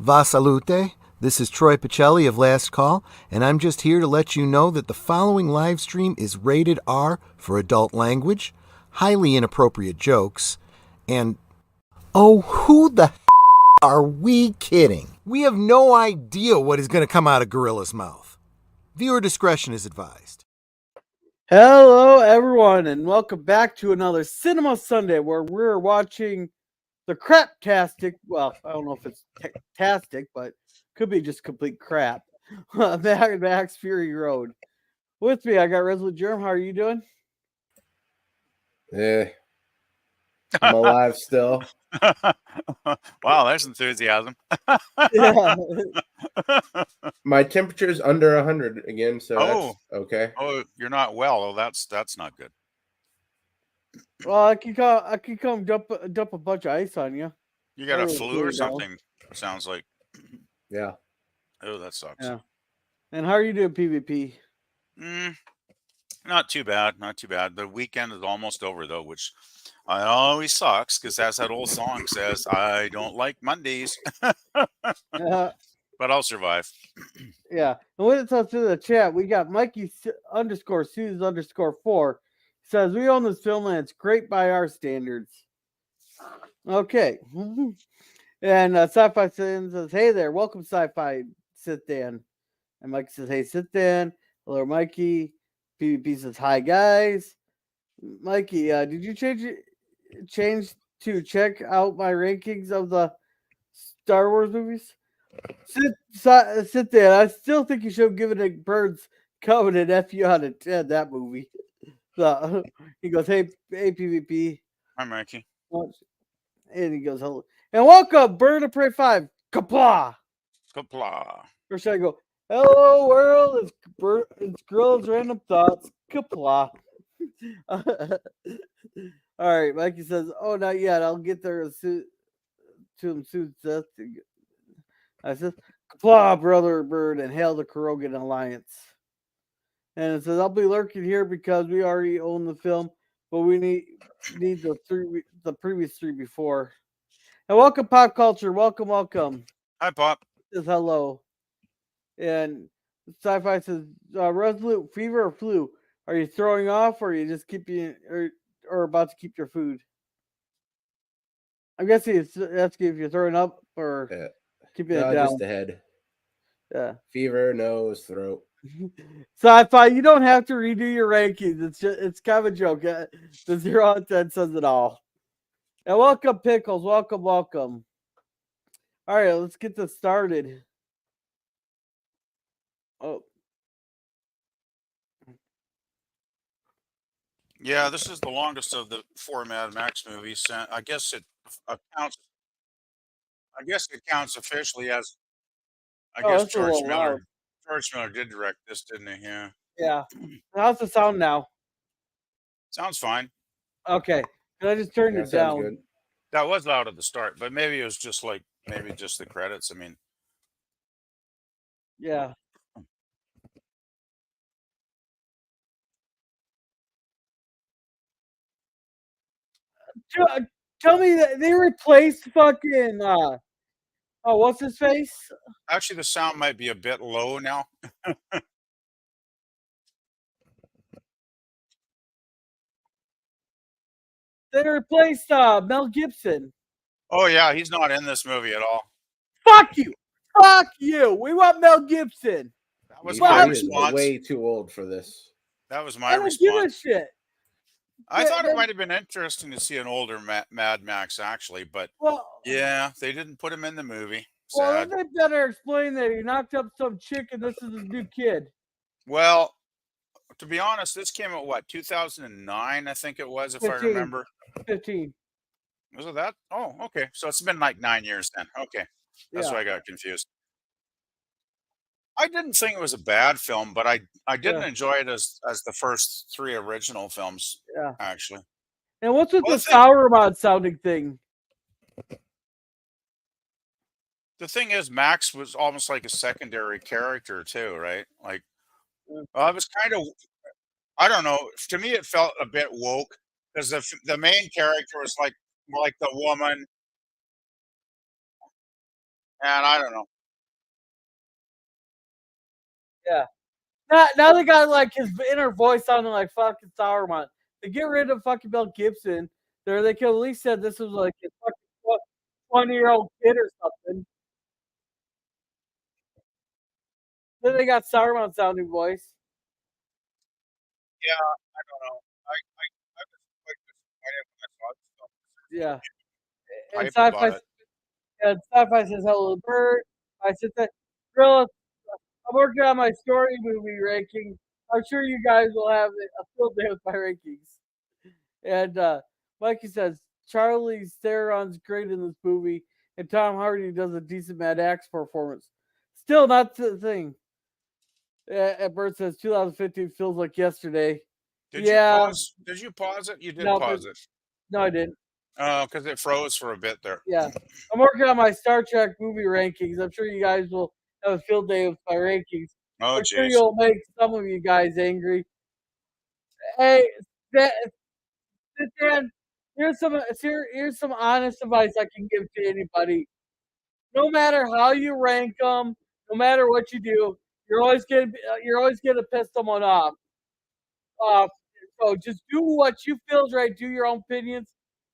Va salute. This is Troy Pacelli of Last Call, and I'm just here to let you know that the following live stream is rated R for adult language, highly inappropriate jokes, and oh, who the are we kidding? We have no idea what is going to come out of Gorilla's mouth. Viewer discretion is advised. Hello, everyone, and welcome back to another Cinema Sunday where we're watching the crap-tastic. Well, I don't know if it's tastic, but could be just complete crap. Max Fury Road. With me, I got Resolute Germ. How are you doing? I'm alive still. Wow, there's enthusiasm. Yeah. My temperature's under 100 again, so that's okay. Oh, you're not well. Oh, that's not good. Well, I can come dump a bunch of ice on you. You got a flu or something? Sounds like. Yeah. Oh, that sucks. Yeah. And how are you doing, PvP? Not too bad. Not too bad. The weekend is almost over though, which always sucks because as that old song says, I don't like Mondays. But I'll survive. Yeah. And when it's up to the chat, we got Mikey _Suze _4 says we own this film and it's great by our standards. Okay. And Sci-Fi says, hey there, welcome Sci-Fi, sit Dan. And Mikey says, hey, sit Dan. Hello, Mikey. PvP says, hi guys. Mikey, did you change to check out my rankings of the Star Wars movies? Sit there. I still think you should have given it Bird's Covenant FU out of 10, that movie. So he goes, hey PvP. Hi, Mikey. And he goes, hello. And welcome, Bird of Prey 5. Kapla. Kapla. Or should I go, hello world, it's Gorilla's Random Thoughts. Kapla. All right, Mikey says, oh, not yet. I'll get there to him soon. I says, Kapla, brother Bird, and hail the Kurogan Alliance. And it says, I'll be lurking here because we already own the film, but we need the previous three before. And welcome, Pop Culture. Welcome. Hi, Pop. Says hello. And Sci-Fi says, Resolute, fever or flu? Are you throwing off, or are you just keeping or about to keep your food? I'm guessing it's asking if you're throwing up or keeping it down. Just the head. Yeah. Fever, nose, throat. Sci-Fi, you don't have to redo your rankings. It's kind of a joke. The 0 out of 10 says it all. And welcome, Pickles. Welcome. All right, let's get this started. Oh. Yeah, this is the longest of the 4 Mad Max movies. I guess it counts officially as. I guess George Miller did direct this, didn't he? Yeah. Yeah. How's the sound now? Sounds fine. Okay. I just turned it down. Good. That was loud at the start, but maybe it was just the credits. I mean. Yeah. Tell me that they replaced fucking what's his face? Actually, the sound might be a bit low now. They replaced Mel Gibson. Oh yeah, he's not in this movie at all. Fuck you. We want Mel Gibson. That was my response. He's way too old for this. That was my response. I don't give a shit. I thought it might have been interesting to see an older Mad Max, actually, but yeah, they didn't put him in the movie. Sad. Well, they better explain that he knocked up some chick and this is his new kid. Well, to be honest, this came out 2009, I think it was, if 15. I remember. 15. Was it that? Oh, okay. So it's been like 9 years then. Okay, that's why I got confused. I didn't think it was a bad film, but I didn't enjoy it as the first 3 original films. Yeah, actually. And what's with the Sauron sounding thing? The thing is, Max was almost like a secondary character too, right? Like, well, it was kind of, I don't know. To me, it felt a bit woke because the main character was like more like the woman. And I don't know. Yeah. Now they got like his inner voice sounding like fucking Sauron. To get rid of fucking Mel Gibson, they could at least said this was like a fucking 20-year-old kid or something. Then they got Sauron sounding voice. Yeah, I don't know. I was quite disappointed when I saw this film. Yeah. And Hype about it. sci-fi says hello bird. I said that Gorilla, I'm working on my story movie ranking. I'm sure you guys will have a field day with my rankings. And Mikey says Charlie Theron's great in this movie, and Tom Hardy does a decent Mad Axe performance. Still not the thing. And Bert says 2015 feels like yesterday. Did Yeah. you pause it? You did No, pause it. No, I didn't. Oh, because it froze for a bit there. Yeah. I'm working on my Star Trek movie rankings. I'm sure you guys will have a field day with my rankings. Oh, I'm sure jeez. you'll make some of you guys angry. Hey, Dan, here's some honest advice I can give to anybody. No matter how you rank them, no matter what you do, you're always gonna piss someone off. So just do what you feel is right. Do your own opinions,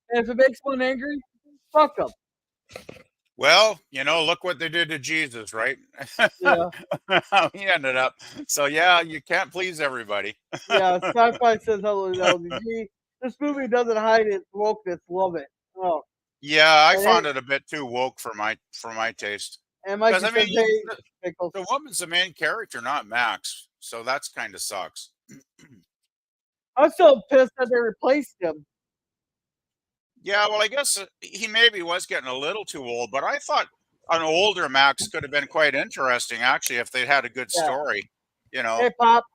and if it makes someone angry, fuck them. Well, look what they did to Jesus, right? Yeah. How he ended up. So yeah, you can't please everybody. Yeah, sci-fi says hello to LDG. This movie doesn't hide its wokeness. Love it. Oh, Yeah, I and found it a bit too woke for my taste. and Mikey Because I mean, says, "Hey, pickles." the woman's the main character, not Max. So that's kind of sucks. I'm so pissed that they replaced him. Yeah, well, I guess he maybe was getting a little too old, but I thought an older Max could have been quite interesting, actually, if they had a good Yeah. story. Hey, Pop.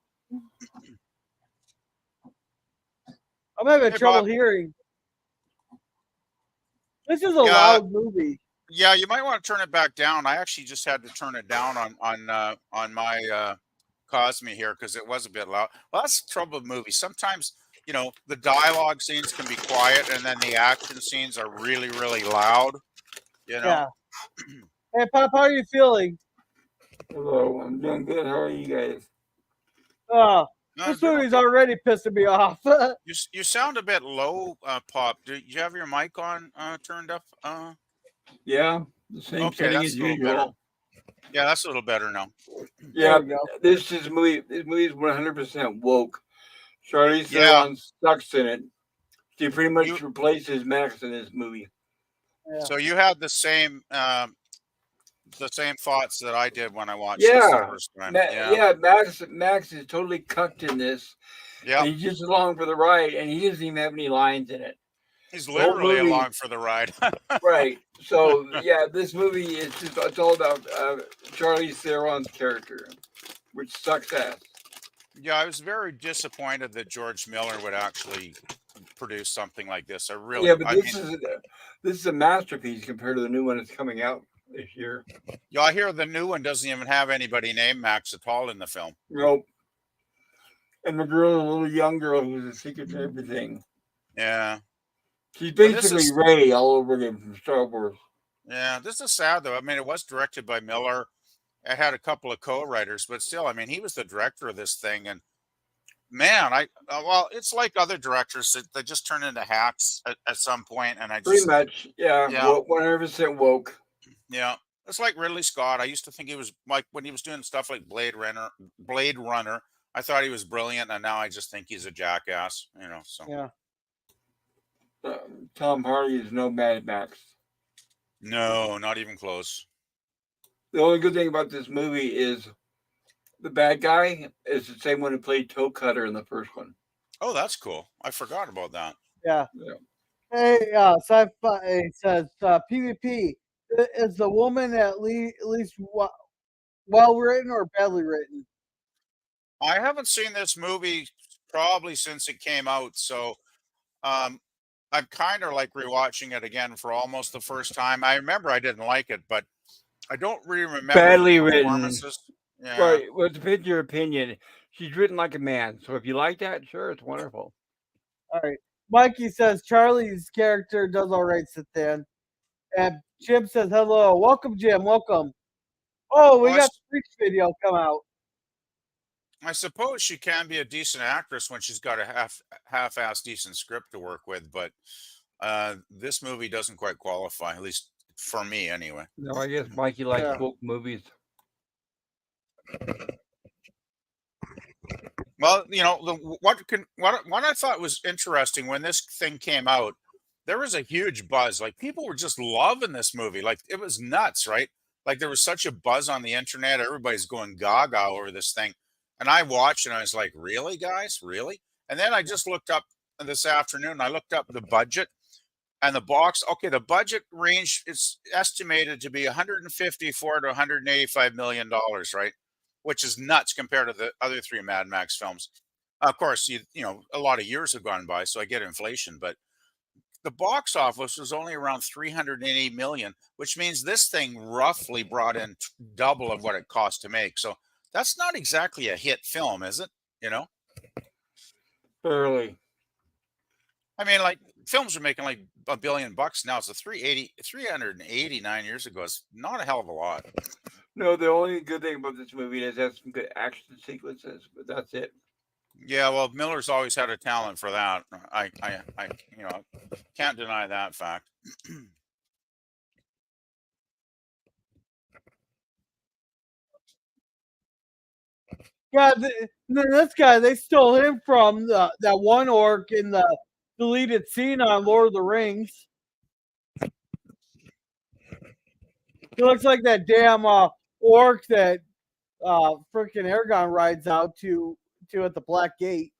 I'm having trouble Bob. hearing. This is a loud movie. Yeah, you might want to turn it back down. I actually just had to turn it down on my Cosme here because it was a bit loud. Well, that's the trouble with movies. Sometimes the dialogue scenes can be quiet, and then the action scenes are really, really loud. Yeah. Hey, Pop, how are you feeling? Hello, I'm doing good. How are you guys? Oh, this movie's already pissing me off. You sound a bit low, Pop. Do you have your mic on turned up? Yeah, the same setting as usual. Yeah, that's a little better now. Yeah, this movie is 100% woke. Charlize Theron sucks in it. She pretty much replaces Max in this movie. Yeah. So you had the same thoughts that I did when I watched this the first time. Max is totally cucked in this. Yeah, he's just along for the ride, and he doesn't even have any lines in it. He's literally along for the ride. Right. So yeah, this movie it's all about Charlize Theron's character, which sucks ass. Yeah, I was very disappointed that George Miller would actually produce something like this. But this is a masterpiece compared to the new one that's coming out this year. Yeah, I hear the new one doesn't even have anybody named Max at all in the film. Nope. And the girl, a little young girl who's a secret to everything. Yeah. She's basically Rey all over again from Star Wars. Yeah, this is sad though. I mean, it was directed by Miller. It had a couple of co-writers, but still, I mean, he was the director of this thing, and man, well, it's like other directors that they just turn into hacks at some point, and pretty much, 100% woke. Yeah, it's like Ridley Scott. I used to think he was like when he was doing stuff like Blade Runner. I thought he was brilliant, and now I just think he's a jackass. So yeah. Tom Hardy is no Mad Max. No, not even close. The only good thing about this movie is the bad guy is the same one who played Toe Cutter in the first one. Oh, that's cool. I forgot about that. Yeah. Hey, sci-fi says PvP is the woman at least well written or badly written? I haven't seen this movie probably since it came out, so I'm kind of like rewatching it again for almost the first time. I remember I didn't like it, but I don't really remember badly written. Yeah. Right. Well, it depends your opinion. She's written like a man, so if you like that, sure, it's wonderful. All right. Mikey says Charlie's character does all right, Sithan. And Jim says hello. Welcome, Jim. Welcome. Oh, we got the Freaks video come out. I suppose she can be a decent actress when she's got a half-ass decent script to work with, but this movie doesn't quite qualify, at least for me, anyway. No, I guess Mikey likes woke movies. Well, you know, what I thought was interesting when this thing came out, there was a huge buzz. Like people were just loving this movie. Like it was nuts, right? Like there was such a buzz on the internet. Everybody's going gaga over this thing. And I watched and I was like, really, guys? Really? And then I just looked up this afternoon, I looked up the budget and the box. Okay, the budget range is estimated to be 154 to 185 million dollars, right? Which is nuts compared to the other three Mad Max films. Of course, you know, a lot of years have gone by, so I get inflation, but the box office was only around 380 million, which means this thing roughly brought in double of what it cost to make. So that's not exactly a hit film, is it? You know, barely. I mean, like films are making like $1 billion now. So 389 years ago is not a hell of a lot. No, the only good thing about this movie is it has some good action sequences, but that's it. Yeah, well, Miller's always had a talent for that. I you know, can't deny that fact. Yeah, this guy, they stole him from that one orc in the deleted scene on Lord of the Rings. He looks like that damn orc that freaking Aragorn rides out to at the Black Gate.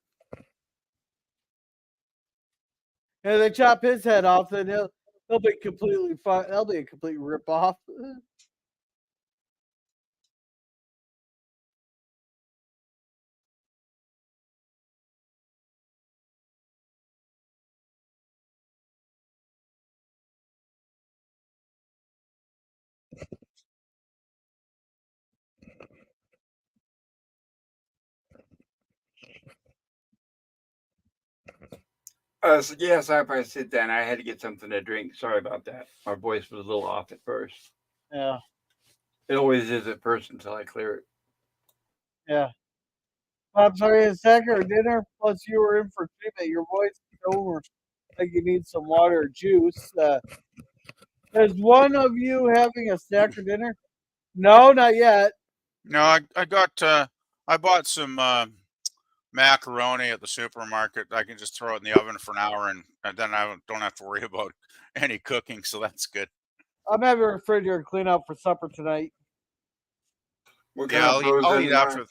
And they chop his head off, and he'll be completely fine. That'll be a complete rip off. So yes, I sit down. I had to get something to drink. Sorry about that. My voice was a little off at first. Yeah. It always is at first until I clear it. Yeah. I'm sorry, a snack or dinner. Plus, you were in for treatment. Your voice is over. Like you need some water or juice. Is one of you having a snack or dinner? No, not yet. No, I bought some macaroni at the supermarket. I can just throw it in the oven for an hour, and then I don't have to worry about any cooking. So that's good. I'm having a refrigerator clean out for supper tonight. Yeah, I'll eat after.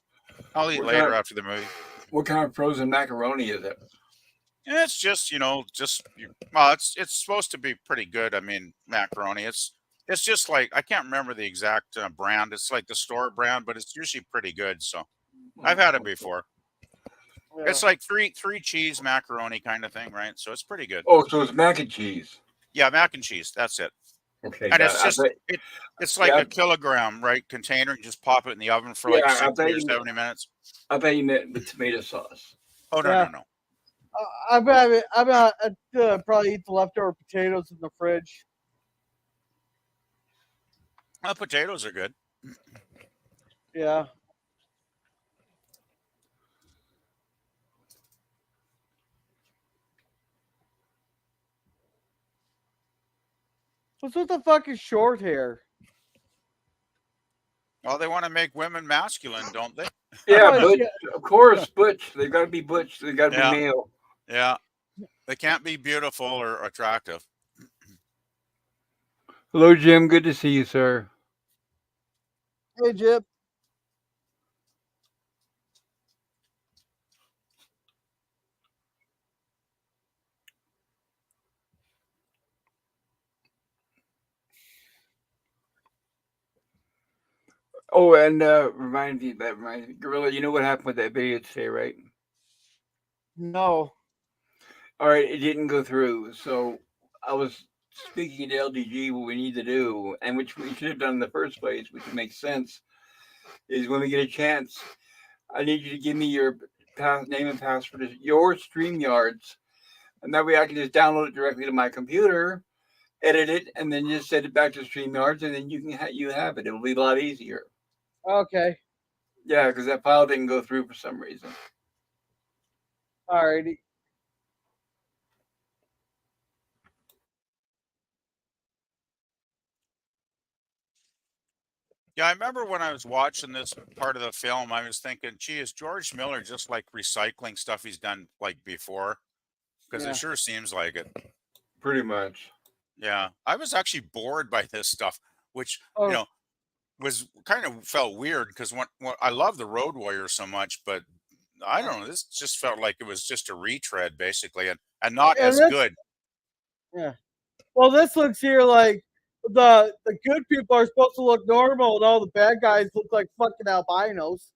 I'll eat later after the movie. What kind of frozen macaroni is it? And it's just, you know, well, it's supposed to be pretty good. I mean, macaroni. It's just like I can't remember the exact brand. It's like the store brand, but it's usually pretty good. So I've had it before. Yeah. It's like three cheese macaroni kind of thing, right? So it's pretty good. Oh, so it's mac and cheese. Yeah, mac and cheese. That's it. Okay, and it's just it's like a kilogram, right? Container. You just pop it in the oven for like 60 or 70 minutes. I bet you meant with tomato sauce. Oh no. I'm probably eat the leftover potatoes in the fridge. Potatoes are good. Yeah. What's with the fucking short hair? Well, they want to make women masculine, don't they? Yeah, butch, of course, butch. They got to be butch. They got to be male. Yeah, they can't be beautiful or attractive. Hello, Jim. Good to see you, sir. Hey, Jim. Oh, and remind me, Gorilla, you know what happened with that video today, right? No. All right, it didn't go through. So I was speaking to LDG what we need to do, and which we should have done in the first place, which makes sense, is when we get a chance, I need you to give me your name and password, your StreamYards, and that way I can just download it directly to my computer, edit it, and then just send it back to StreamYards, and then you can you have it. It will be a lot easier. Okay. Yeah, because that file didn't go through for some reason. Alrighty. Yeah, I remember when I was watching this part of the film, I was thinking, gee, is George Miller just like recycling stuff he's done like before? Because Yeah. it sure seems like it. Pretty much. Yeah. I was actually bored by this stuff, which, Oh. you know, was kind of felt weird because when I love the Road Warrior so much, but I don't know, this just felt like it was just a retread basically and not And as this- good. Yeah. Well, this looks here like the good people are supposed to look normal, and all the bad guys look like fucking albinos.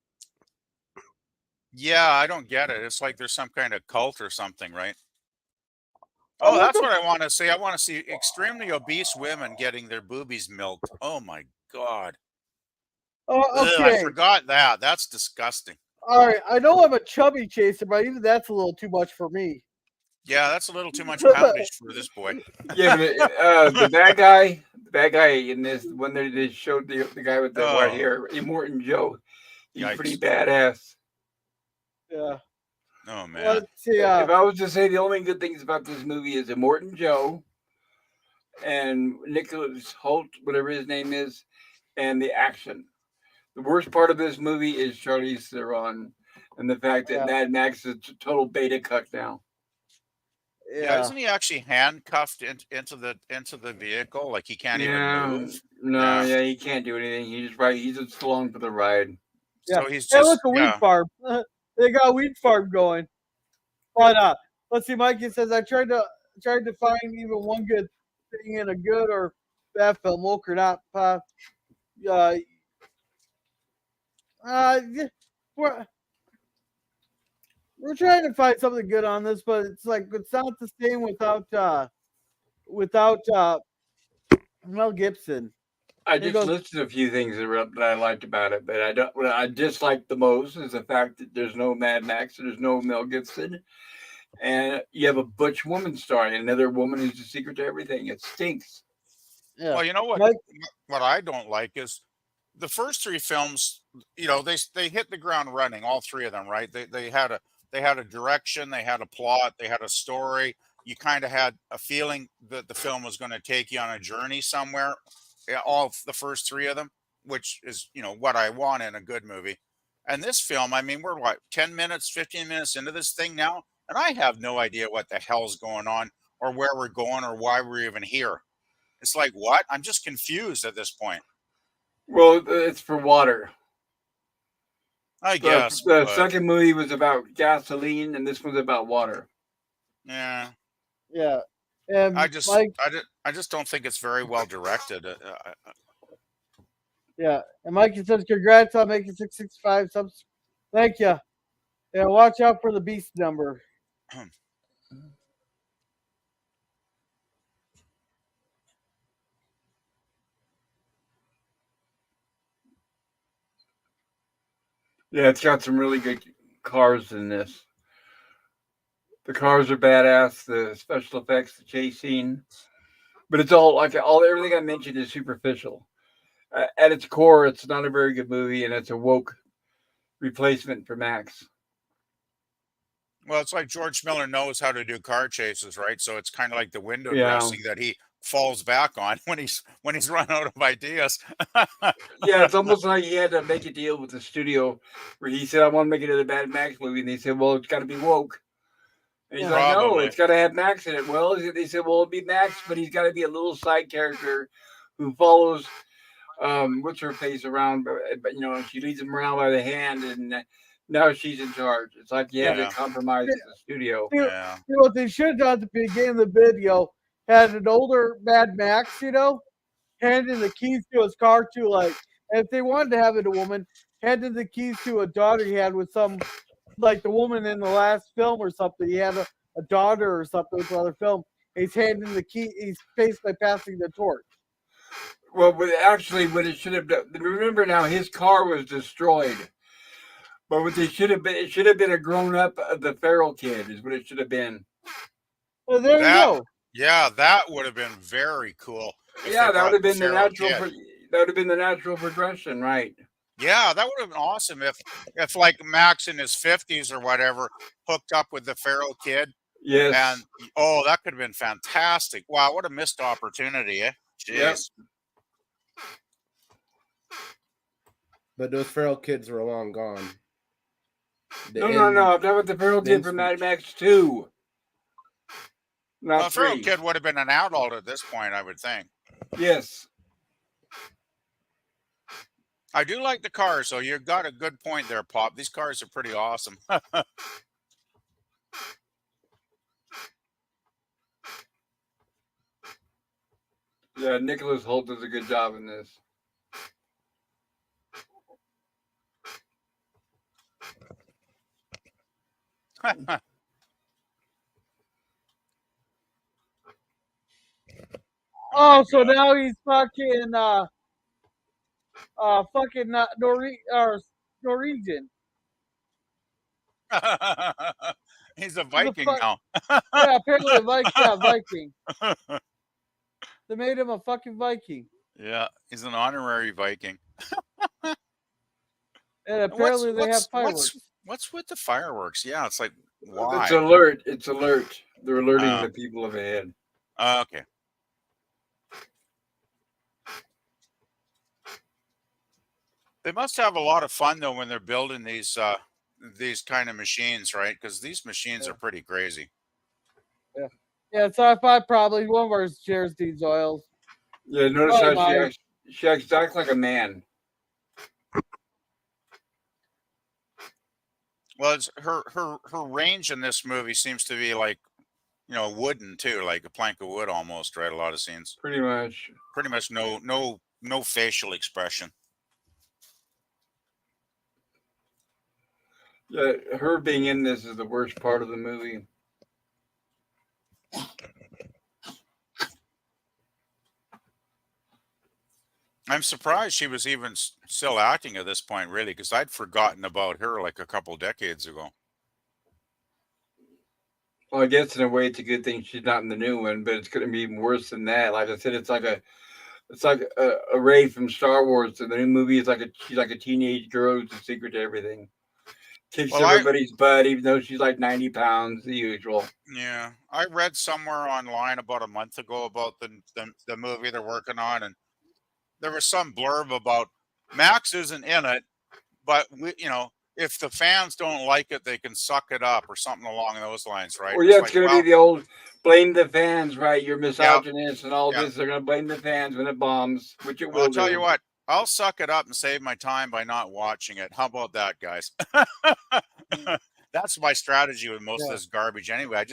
Yeah, I don't get it. It's like there's some kind of cult or something, right? Oh, Oh, what that's the- what I want to see. I want to see extremely obese women getting their boobies milked. Oh my God. Oh, Ugh, I okay. forgot that. That's disgusting. All right. I know I'm a chubby chaser, but even that's a little too much for me. Yeah, that's a little too much poundage for this boy. Yeah, but the bad guy in this when they showed the guy with the white Oh. hair, Immortan Joe, he's Yikes. pretty badass. Yeah. Oh man. Let's see. If I was to say the only good things about this movie is Immortan Joe and Nicholas Holt, whatever his name is, and the action. The worst part of this movie is Charlize Theron and the fact that Yeah. Mad Max is a total beta cuck now. Yeah, isn't he actually handcuffed into the vehicle? Like he can't even move. No, yeah, he can't do anything. He's just along for the ride. Yeah. So he's Hey, just look, a wheat farm. They got a wheat farm going. But let's see. Mikey says I tried to find even one good thing in a good or bad film, woke or not. We're trying to find something good on this, but it's like it's not the same without Mel Gibson. I just listed a few things that I liked about it, but what I disliked the most is the fact that there's no Mad Max, there's no Mel Gibson, and you have a butch woman starring, another woman who's the secret to everything. It stinks. Yeah. Well, you know what? Mike? What I don't like is the first three films. You know, they hit the ground running. All three of them, right? They had a direction, they had a plot, they had a story. You kind of had a feeling that the film was going to take you on a journey somewhere. Yeah, all the first three of them, which is what I want in a good movie. And this film, I mean, we're what 10 minutes, 15 minutes into this thing now, and I have no idea what the hell's going on or where we're going or why we're even here. It's like, what? I'm just confused at this point. Well, it's for water. I guess. The second movie was about gasoline, and this one's about water. Yeah. Yeah. And I just don't think it's very well directed. Yeah. And Mikey says, congrats on making 665 subs. Thank you. Yeah, watch out for the beast number. Yeah, it's got some really good cars in this. The cars are badass, the special effects, the chase scene. But it's all everything I mentioned is superficial. At its core, it's not a very good movie, and it's a woke replacement for Max. Well, it's like George Miller knows how to do car chases, right? So it's kind of like the window Yeah. dressing that he falls back on when he's run out of ideas. Yeah, it's almost like he had to make a deal with the studio where he said, I want to make another Mad Max movie. And they said, well, it's got to be woke. And he's like, no, Probably. it's got to have Max in it. Well, they said, well, it'll be Max, but he's got to be a little side character who follows what's her face around, but she leads him around by the hand, and now she's in charge. It's like you have to compromise with the studio. Yeah. You know what they should have done at the beginning of the video? Had an older Mad Max, handing the keys to his car to and if they wanted to have it a woman, handed the keys to a daughter he had with some, like the woman in the last film or something. He had a daughter or something with another film. He's handing the key. He's basically passing the torch. Well, but actually, what it should have done. Remember now, his car was destroyed. But what they should have been, it should have been a grown up, the feral kid, is what it should have been. Well, there you go. Yeah, that would have been very cool. If Yeah, they that would brought have the been the feral natural. kid. That would have been the natural progression, right? Yeah, that would have been awesome if like Max in his 50s or whatever hooked up with the feral kid. Yes. And oh, that could have been fantastic. Wow, what a missed opportunity, eh? Yep. Jeez. But those feral kids were long gone. The No. end- I'm talking about the feral the kid from Mad end Max 2, Well, not the feral 3. kid would have been an adult at this point, I would think. Yes. I do like the cars, so you've got a good point there, Pop. These cars are pretty awesome. Yeah, Nicholas Holt does a good job in this. Oh, so now he's fucking Norwegian. He's a He's a Viking now. Yeah, apparently a Viking. They made him a fucking Viking. Yeah, he's an honorary Viking. And And apparently they have fireworks. What's with the fireworks? Yeah, it's like It's why? alert. It's alert. They're alerting Oh. the people up ahead. Okay. They must have a lot of fun though when they're building these kind of machines, right? Because these machines are pretty crazy. Yeah, sci-fi probably one of our shares these oils. Yeah, notice Probably how mine. she acts like a man. Well, it's her range in this movie seems to be like, wooden too, like a plank of wood almost, right? A lot of scenes. Pretty much. Pretty much no facial expression. Yeah, her being in this is the worst part of the movie. I'm surprised she was even still acting at this point, really, because I'd forgotten about her like a couple decades ago. Well, I guess in a way it's a good thing she's not in the new one, but it's going to be even worse than that. Like I said, it's like a Ray from Star Wars. So the new movie is she's like a teenage girl who's a secret to everything. Kicks everybody's butt, even though she's like 90 pounds, the usual. Yeah, I read somewhere online about a month ago about the movie they're working on, and there was some blurb about Max isn't in it, but if the fans don't like it, they can suck it up or something along those lines, right? Well, yeah, it's going to be the old blame the fans, right? You're misogynist and all Yeah. this. They're going to blame the fans when it bombs, which it Well, will I'll tell do. you what, I'll suck it up and save my time by not watching it. How about that, guys? That's my strategy with most of this garbage anyway.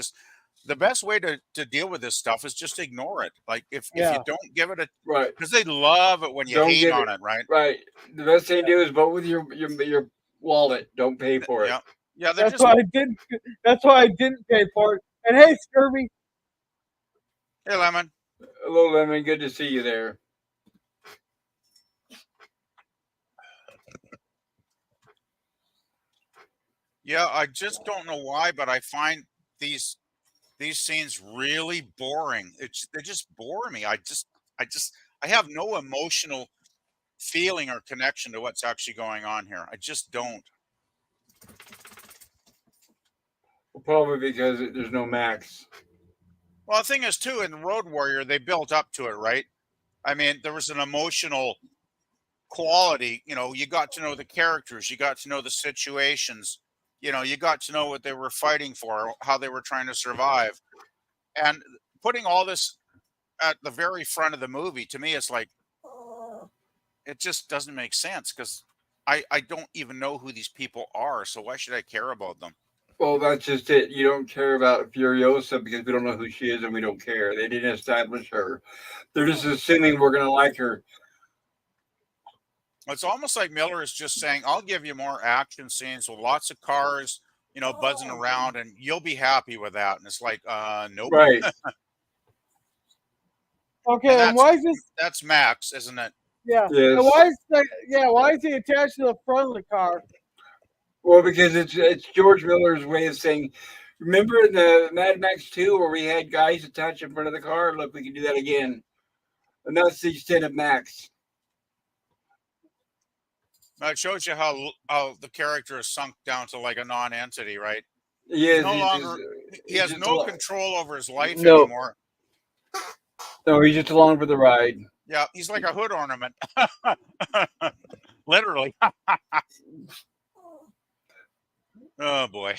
The best way to deal with this stuff is just ignore it. Like if you don't give it a right, because they love it when you hate on it, right? Right. The best thing to do is vote with your wallet. Don't pay for it. Yeah. That's why I didn't. That's why I didn't pay for it. And hey, Scurvy. Hey, Lemon. Hello, Lemon. Good to see you there. Yeah, I just don't know why, but I find these scenes really boring. They just bore me. I have no emotional feeling or connection to what's actually going on here. I just don't. Probably because there's no Max. Well, the thing is, too, in Road Warrior, they built up to it, right? I mean, there was an emotional quality. You got to know the characters, you got to know the situations, you got to know what they were fighting for, how they were trying to survive. And putting all this at the very front of the movie, to me, it's like, it just doesn't make sense because I don't even know who these people are. So why should I care about them? Well, that's just it. You don't care about Furiosa because we don't know who she is and we don't care. They didn't establish her. They're just assuming we're going to like her. It's almost like Miller is just saying, I'll give you more action scenes with lots of cars, buzzing around, and you'll be happy with that. And it's like, nope. Right. Okay, and why is this? That's Max, isn't it? Yeah. Yes. And why is he attached to the front of the car? Well, because it's George Miller's way of saying Remember in the Mad Max 2 where we had guys attached in front of the car? Look, we can do that again. And that's the extent of Max. It shows you how the character is sunk down to like a non-entity, right? He He's is. no He's longer. He he's has just no control over his life No. anymore. No, he's just along for the ride. Yeah, he's like a hood ornament. Literally. Oh boy.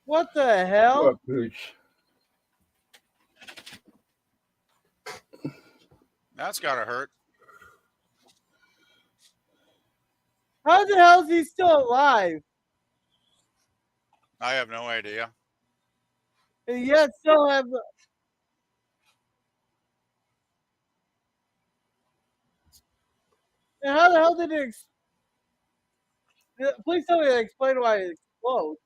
What the hell? What pooch? That's gotta hurt. How the hell is he still alive? I have no idea. And yet still have. And how the hell did it? Please tell me to explain why it explodes.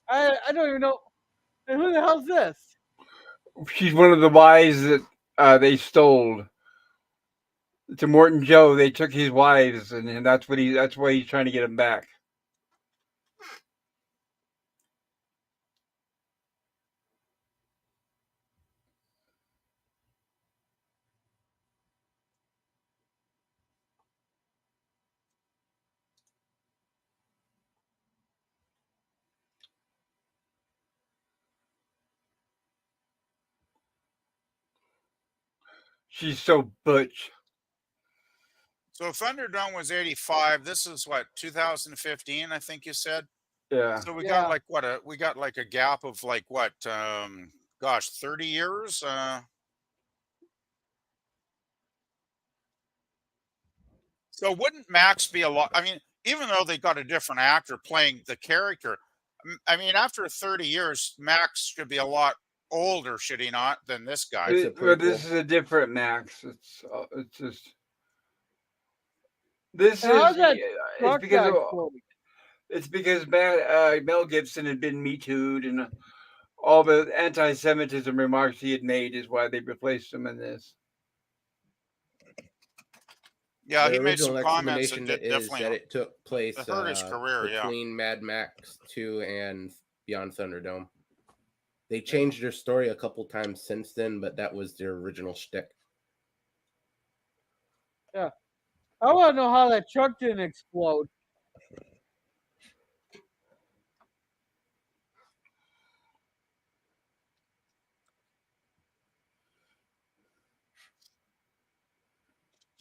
I don't even know. And who the hell's this? She's one of the wives that they stole. To Morton Joe, they took his wives, and that's why he's trying to get them back. She's so butch. So Thunderdome was 85. This is what, 2015, I think you said? Yeah. So we Yeah. got like we got like a gap of like what, gosh, 30 years? So wouldn't Max be a lot? I mean, even though they got a different actor playing the character, I mean, after 30 years, Max should be a lot older, should he not, than this guy? But this is a different Max. It's just this And how's is that it's truck because guy of, exploding? it's because Mel Gibson had been Me Too'd, and all the anti-Semitism remarks he had made is why they replaced him in this. Yeah, The he made some original comments that explanation is that definitely it took place hurt his career. Yeah. between Mad Max 2 and Beyond Thunderdome. They changed their story a couple times since then, but that was their original shtick. Yeah. I want to know how that truck didn't explode.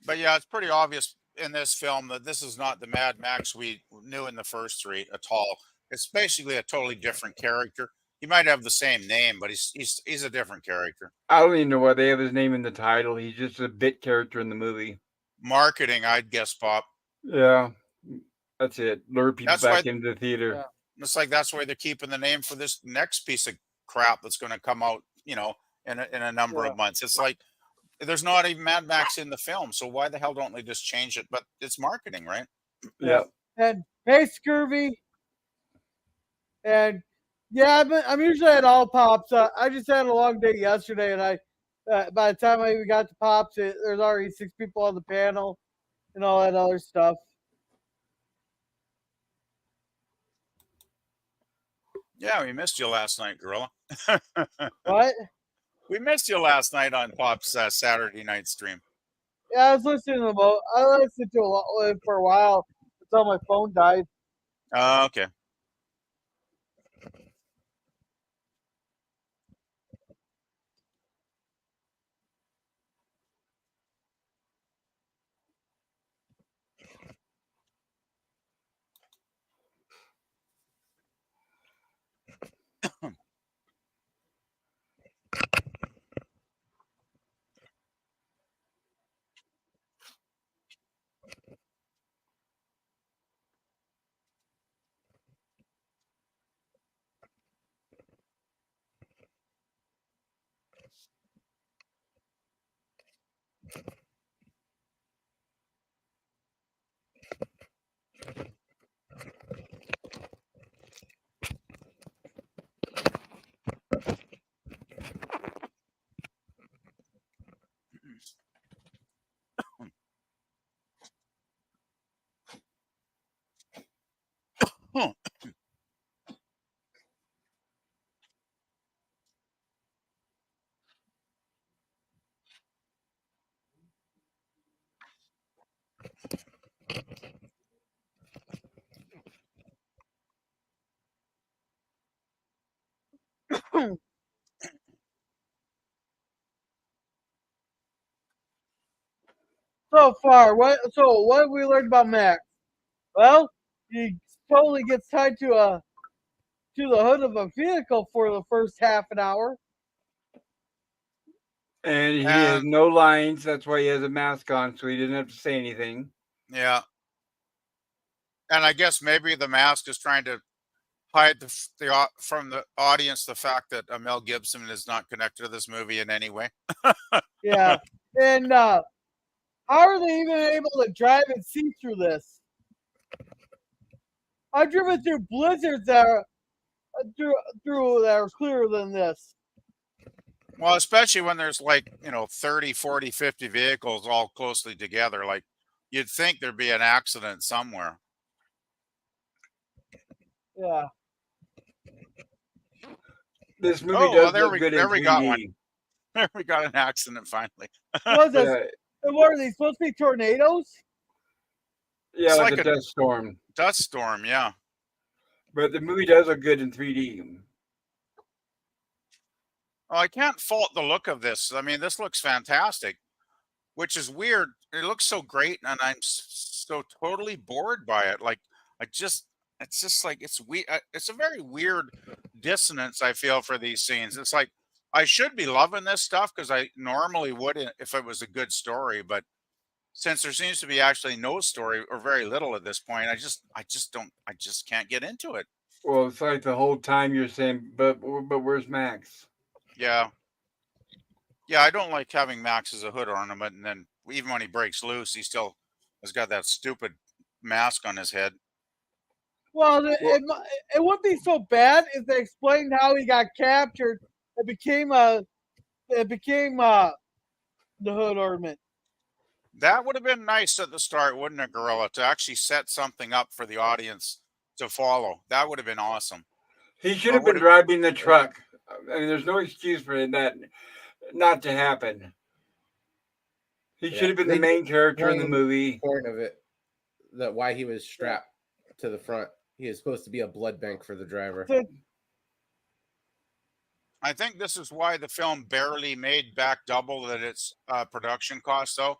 But yeah, it's pretty obvious in this film that this is not the Mad Max we knew in the first three at all. It's basically a totally different character. He might have the same name, but he's a different character. I don't even know why they have his name in the title. He's just a bit character in the movie. Marketing, I'd guess, Pop. Yeah, that's it. Lure people That's back why- into the theater. Yeah. It's like that's why they're keeping the name for this next piece of crap that's going to come out, in a number of months. It's like there's not even Mad Max in the film, so why the hell don't they just change it? But it's marketing, right? Yeah. And hey, Scurvy. And yeah, I'm usually at all Pops. I just had a long day yesterday, and by the time I even got to Pops, there's already 6 people on the panel and all that other stuff. Yeah, we missed you last night, Gorilla. What? We missed you last night on Pop's Saturday night stream. Yeah, I was listening to them. I listened to a lot for a while until my phone died. Okay. So far, what have we learned about Max? Well, he totally gets tied to the hood of a vehicle for the first half an hour. And he has And no lines. That's why he has a mask on, so he doesn't have to say anything. yeah, and I guess maybe the mask is trying to hide from the audience the fact that Mel Gibson is not connected to this movie in any way. Yeah, and how are they even able to drive and see through this? I've driven through blizzards that are through that are clearer than this. Well, especially when there's like, 30, 40, 50 vehicles all closely together. Like, you'd think there'd be an accident somewhere. Yeah. This movie Oh, does well, there look we good in there we got one. 3D. There we got an accident finally. What is this? Yeah, What are these supposed to be tornadoes? yeah, It's like like a a dust storm. dust storm, yeah. But the movie does look good in 3D. Oh, I can't fault the look of this. I mean, this looks fantastic, which is weird. It looks so great, and I'm so totally bored by it. Like, it's just like it's it's a very weird dissonance I feel for these scenes. It's like I should be loving this stuff because I normally would if it was a good story, but since there seems to be actually no story or very little at this point, I just can't get into it. Well, it's like the whole time you're saying, but where's Max? Yeah. Yeah, I don't like having Max as a hood ornament, and then even when he breaks loose, he still has got that stupid mask on his head. Well, Well, it wouldn't be so bad if they explained how he got captured. It became the hood ornament. That would have been nice at the start, wouldn't it, Gorilla, to actually set something up for the audience to follow. That would have been awesome. he should Or have would been have, driving the truck. I mean, there's no excuse for that not to happen. He should Yeah, have been the they main character in the explained the movie. point of it, that why he was strapped to the front. He is supposed to be a blood bank for the driver. I think this is why the film barely made back double that its production cost, though.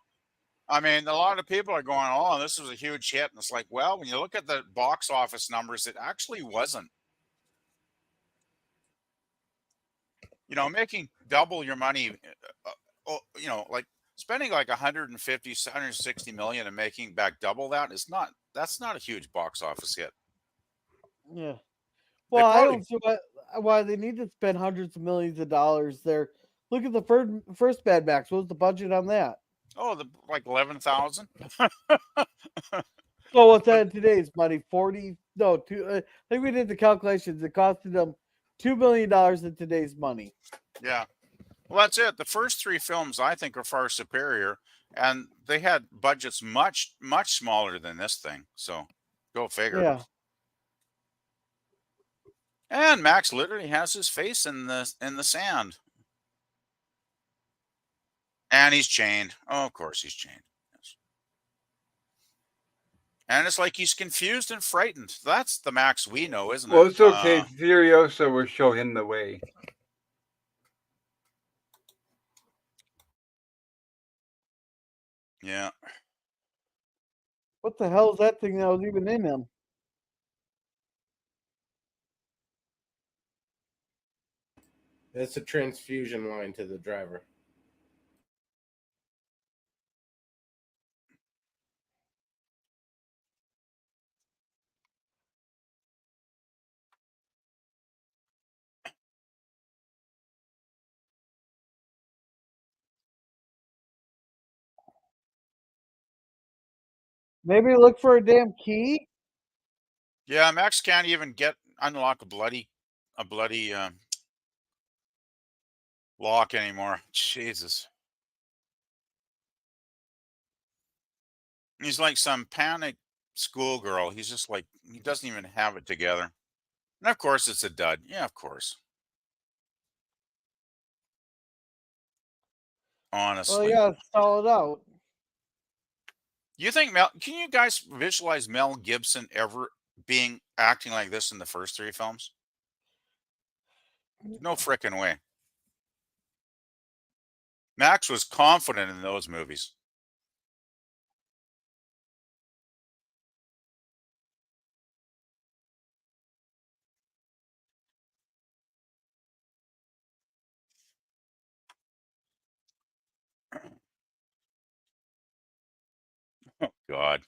I mean, a lot of people are going, "Oh, this was a huge hit," and it's like, well, when you look at the box office numbers, it actually wasn't. Making double your money, like spending like 150, 160 million and making back double that is not. That's not a huge box office hit. Yeah. They Well, I probably don't see why they need to spend hundreds of millions of dollars there. Look at the first Mad Max. What was the budget on that? like 11,000. So what's that in today's money? 40? No, two. I think we did the calculations. It costed them $2 million in today's money. Yeah. Well, that's it. The first three films I think are far superior, and they had budgets much, much smaller than this thing. So, go figure. Yeah. And Max literally has his face in the sand, and he's chained. Oh, of course he's chained. Yes. And it's like he's confused and frightened. That's the Max we know, isn't Well, it? it's okay. Furiosa will show him the way. Yeah. What the hell is that thing that was even in him? That's a transfusion line to the driver. Maybe look for a damn key. Yeah, Max can't even unlock a bloody lock anymore. Jesus. He's like some panicked schoolgirl. He's just like, he doesn't even have it together. And of course, it's a dud. Yeah, of course. Well, Honestly. yeah, stall it out. You think can you guys visualize Mel Gibson ever acting like this in the first 3 films? No frickin' way. Max was confident in those movies. Oh, God.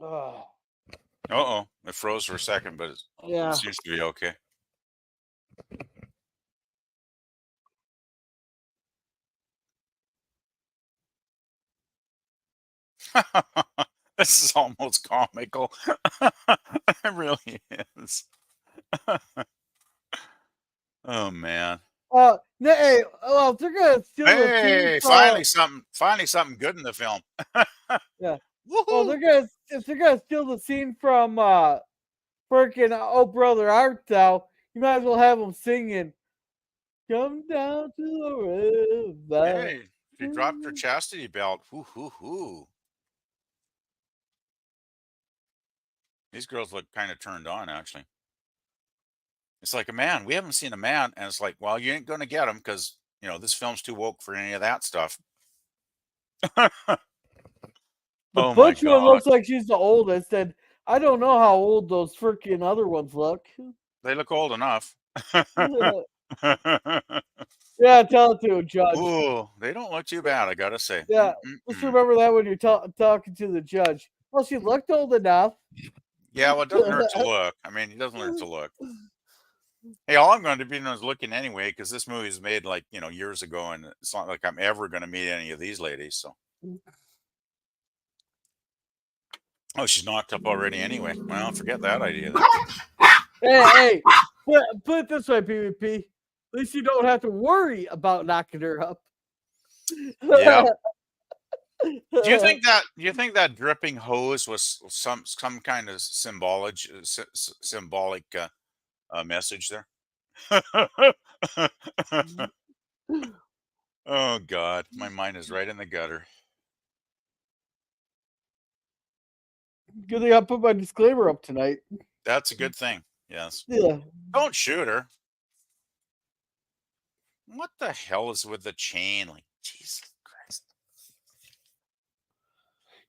Oh, Uh-oh. It froze for a second, but it yeah. seems to be okay. This is almost comical. It really is. Oh, man. Hey, well, if they're gonna steal the scene Hey, from, finally something good in the film. yeah. Well, Woohoo! if they're gonna steal the scene from freaking Oh Brother Art Thou, you might as well have them singing "Come Down to the River." Hey, she dropped her chastity belt. Hoo. These girls look kind of turned on, actually. It's like a man. We haven't seen a man, and it's like, well, you ain't gonna get him because this film's too woke for any of that stuff. The Oh my butch one God, looks like she's the oldest, and I don't know how old those freaking other ones look. they look old enough. Yeah, tell it to a judge. Ooh, they don't look too bad, I gotta say. Yeah, just remember that when you're talking to the judge. Well, she looked old enough. Yeah, well, it doesn't hurt to look. I mean, it doesn't hurt to look. Hey, all I'm going to be doing is looking anyway, because this movie was made like years ago, and it's not like I'm ever going to meet any of these ladies. So, oh, she's knocked up already anyway. Well, forget that idea then. Hey, put it this way, PvP. At least you don't have to worry about knocking her up. Yeah. Do you think that dripping hose was some kind of symbolic message there? Oh God, my mind is right in the gutter. Good thing I put my disclaimer up tonight. That's a good thing. Yes. Yeah. Don't shoot her. What the hell is with the chain? Like, Jesus Christ.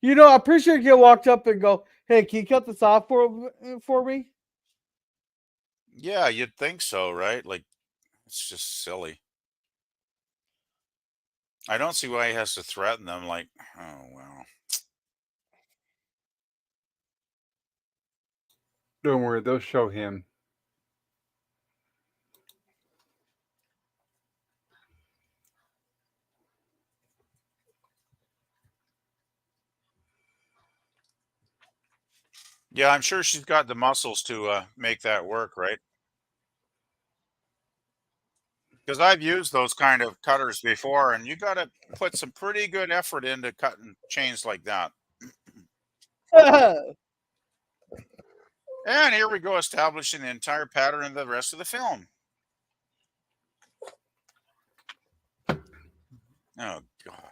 I'm pretty sure you walked up and go, "Hey, can you cut this off for me?" Yeah, you'd think so, right? Like, it's just silly. I don't see why he has to threaten them. Like, oh well. Don't worry, they'll show him. Yeah, I'm sure she's got the muscles to make that work, right? Because I've used those kind of cutters before, and you got to put some pretty good effort into cutting chains like that. And here we go, establishing the entire pattern of the rest of the film. Oh, God.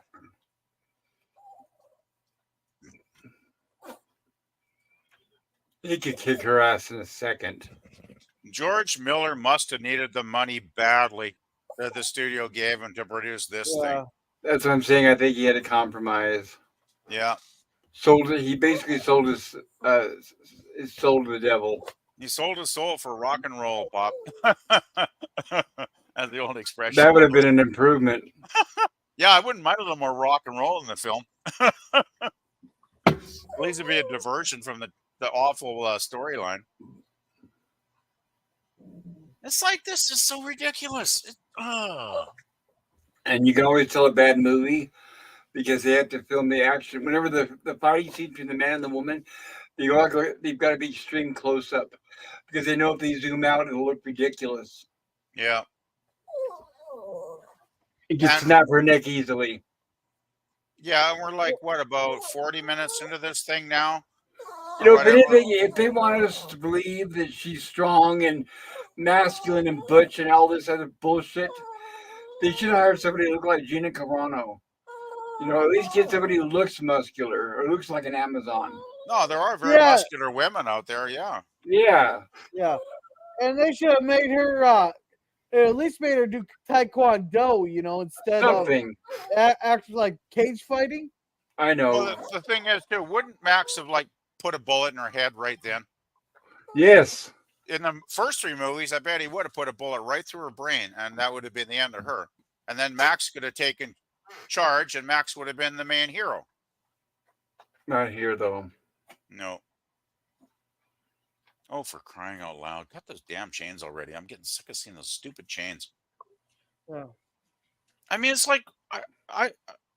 He could kick her ass in a second. George Miller must have needed the money badly that the studio gave him to produce this thing. That's what I'm saying. I think he had a compromise. Yeah. He basically sold his soul to the devil. He sold his soul for rock and roll, Pop. As the old expression. That would have been an improvement. Yeah, I wouldn't mind a little more rock and roll in the film. At least it'd be a diversion from the awful storyline. It's like, this is so ridiculous. And you can always tell a bad movie because they have to film the action. Whenever the fighting scene between the man and the woman, they've got to be extreme close up because they know if they zoom out, it'll look ridiculous. Yeah. It can snap her neck easily. Yeah, and we're like, what, about 40 minutes into this thing now? If anything, if they wanted us to believe that she's strong and masculine and butch and all this other bullshit. They should have hired somebody who looked like Gina Carano. You know, at least get somebody who looks muscular or looks like an Amazon. No, there are very Yeah. muscular women out there. Yeah. Yeah. Yeah, and they should have made her. At least made her do taekwondo, you know, instead Something. of actually like cage fighting. I know. Well, the thing is, too, wouldn't Max have like put a bullet in her head right then? Yes. In the first 3 movies, I bet he would have put a bullet right through her brain, and that would have been the end of her. And then Max could have taken charge, and Max would have been the main hero. Not here, though. No. Oh, for crying out loud. Cut those damn chains already. I'm getting sick of seeing those stupid chains. Yeah. I mean, it's like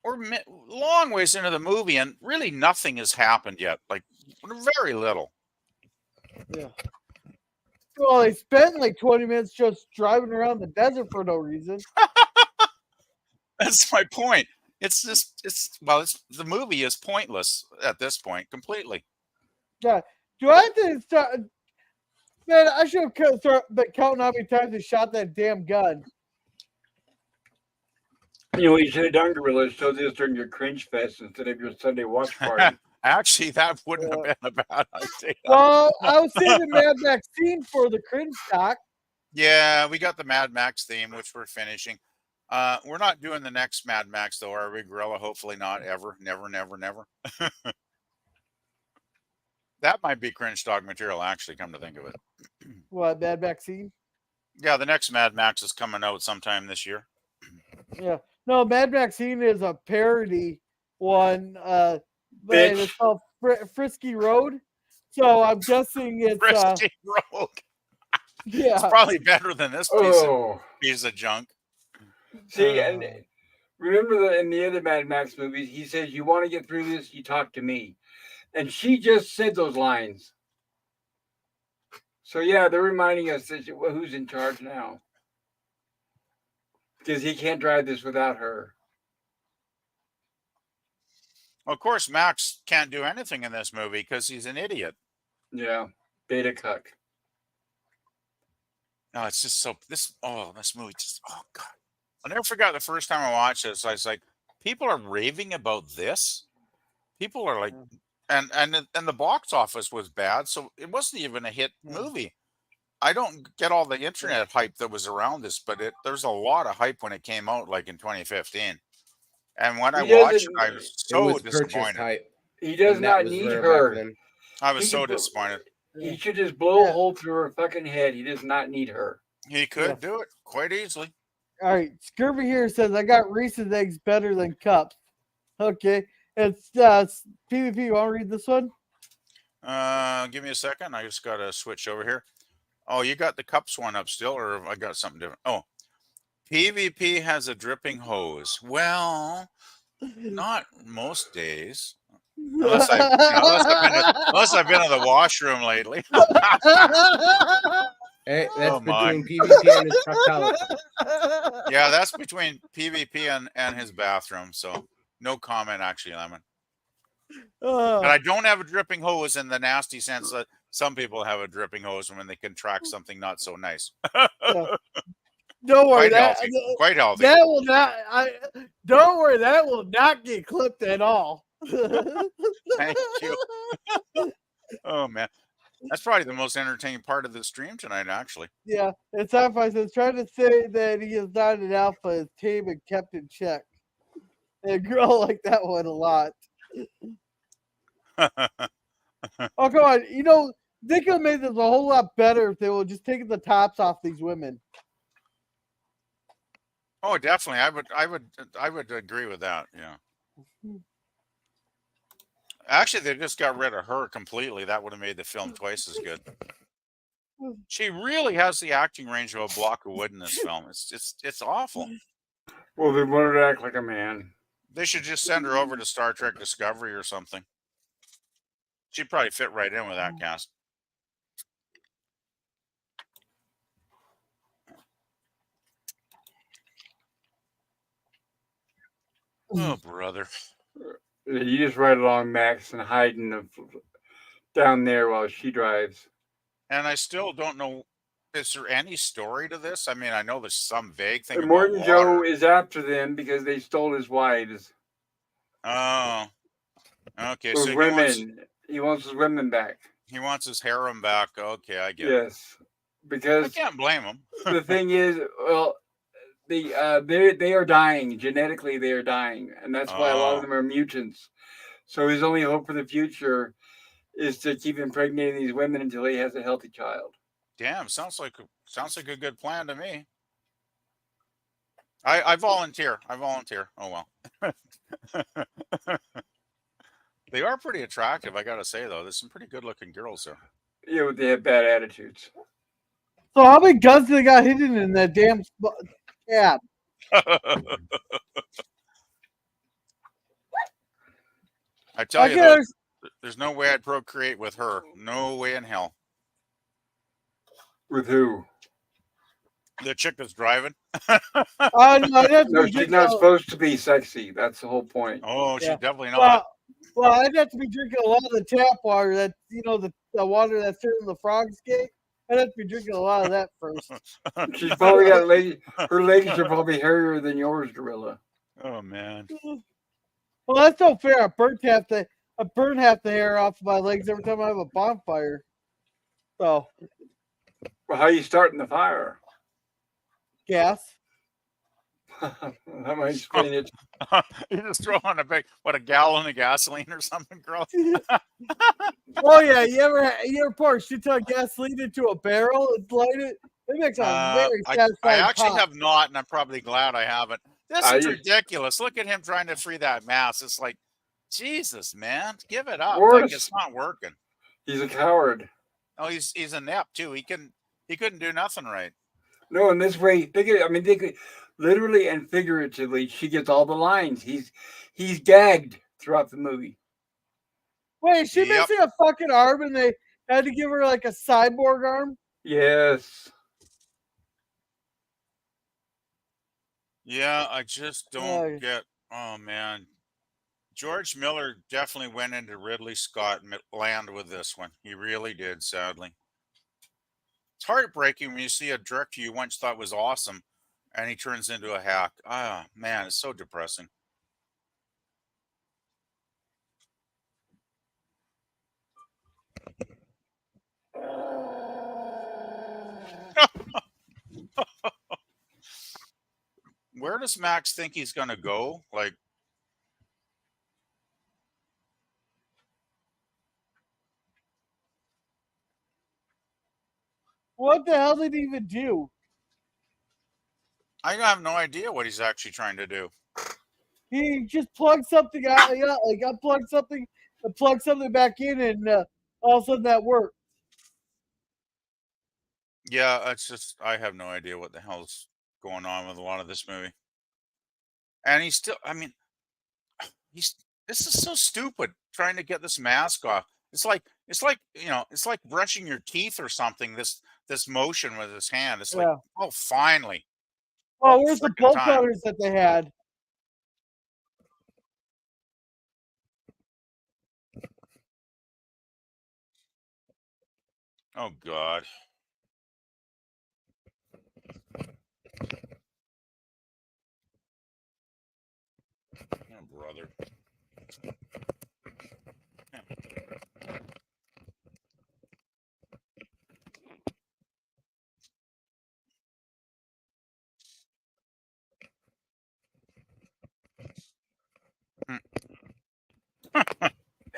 we're long ways into the movie, and really nothing has happened yet. Like, very little. Yeah. Well, they spent like 20 minutes just driving around the desert for no reason. That's my point. It's the movie is pointless at this point, completely. Yeah. Do I have to start? Man, I should have been counting how many times they shot that damn gun. You know what you should have done, Gorilla? Show this during your cringe fest instead of your Sunday watch party. Actually, that wouldn't have been a bad idea. Well, I was saving Mad Max scene for the cringe stock. Yeah, we got the Mad Max theme, which we're finishing. We're not doing the next Mad Max, though, are we, Gorilla? Hopefully not, ever. Never, never, never. That might be cringe dog material, actually, come to think of it. What, Mad Max scene? Yeah, the next Mad Max is coming out sometime this year. Yeah. No, Mad Max scene is a parody one. But Bitch. it's called Frisky Road. So I'm guessing it's Frisky Road. yeah. It's probably better than this piece of junk. See, and remember in the other Mad Max movies, he says, "You want to get through this, you talk to me," and she just said those lines. So yeah, they're reminding us that who's in charge now, because he can't drive this without her. Of course, Max can't do anything in this movie because he's an idiot. Yeah, beta cuck. No, it's just this movie just, oh God. I never forgot the first time I watched this. I was like, people are raving about this. People are like, and the box office was bad, so it wasn't even a hit movie. I don't get all the internet hype that was around this, but there's a lot of hype when it came out, like in 2015. And when I watched it, I was so disappointed. Hype. He does not need her. I was so disappointed. He should just blow a hole through her fucking head. He does not need her. He could do it quite easily. All right, Scurvy here says I got Reese's eggs better than cups. Okay, it's PvP. You want to read this one? Give me a second. I just got to switch over here. Oh, you got the cups one up still, or have I got something different? Oh, PvP has a dripping hose. Well, not most days. Unless I've been in the washroom lately. Hey, that's between PvP and his truck. Yeah, that's between PvP and his bathroom. So no comment, actually, Lemon. But I don't have a dripping hose in the nasty sense that some people have a dripping hose when they contract something not so nice. Don't worry, quite healthy. That will not. Don't worry, that will not get clipped at all. Thank you. Oh man, that's probably the most entertaining part of the stream tonight, actually. Yeah, and Sci-Fi says trying to say that he is not an alpha is tame and kept in check. And girl like that one a lot. Oh come on, you know they could have made this a whole lot better if they would just taken the tops off these women. Oh, definitely. I would agree with that. Yeah. Actually, they just got rid of her completely. That would have made the film twice as good. She really has the acting range of a block of wood in this film. It's awful. Well, they wanted to act like a man. They should just send her over to Star Trek Discovery or something. She'd probably fit right in with that cast. Oh, brother. You just ride along, Max, and hiding down there while she drives. And I still don't know is there any story to this? I mean, I know there's some vague thing about Immortan Joe water. is after them because they stole his wives. Oh, okay. Those So women. He wants his women back. he wants his harem back. Okay, I get it. Yes, because I can't blame him. the thing is, well, they are dying genetically. They are dying, and that's why a lot of Oh. them are mutants. So his only hope for the future is to keep impregnating these women until he has a healthy child. Damn, sounds like a good plan to me. I volunteer. Oh well. They are pretty attractive, I gotta say though. There's some pretty good looking girls there. Yeah, but they have bad attitudes. So how many guns they got hidden in that damn cab? I tell I you can though, understand. there's no way I'd procreate with her. No way in hell. With who? The chick that's driving. No, I'd have to No, be she's drinking. not supposed to be sexy. That's the whole point. Oh, she's Yeah. definitely not. Well, I'd have to be drinking a lot of the tap water. That the water that's in the frog's gate. I'd have to be drinking a lot of that first. She's probably got legs. Her legs are probably hairier than yours, Gorilla. Oh man. Well, that's no fair. I burn half the hair off my legs every time I have a bonfire. So Well, how are you starting the fire? gas. That might explain it. You just throw on a gallon of gasoline or something, girl. Oh yeah, you ever pour a shit ton of gasoline into a barrel and light it? It makes a very I satisfying actually pop. have not, and I'm probably glad I haven't. This is ridiculous. Look at him trying to free that mass. It's like, Jesus, man, give it up. Worse. Like it's not working. He's a coward. Oh, he's inept too. He couldn't do nothing right. No, in this way, they could literally and figuratively. She gets all the lines. He's gagged throughout the movie. Wait, is she Yep. missing a fucking arm and they had to give her like a cyborg arm? Yes. Yeah, I just don't get. Oh man, George Miller definitely went into Ridley Scott land with this one. He really did. Sadly, it's heartbreaking when you see a director you once thought was awesome, and he turns into a hack. Ah, man, it's so depressing. Where does Max think he's gonna go? Like, What the hell did he even do? I have no idea what he's actually trying to do. He just plugged something out, like unplugged something and plugged something back in, and all of a sudden that worked. Yeah, it's just I have no idea what the hell's going on with a lot of this movie. And he's still, I mean, this is so stupid trying to get this mask off. It's like it's like brushing your teeth or something. This motion with his hand. It's like, Yeah. oh, finally. Oh, where's the frickin' bolt time. cutters that they had? Oh God. Oh, brother.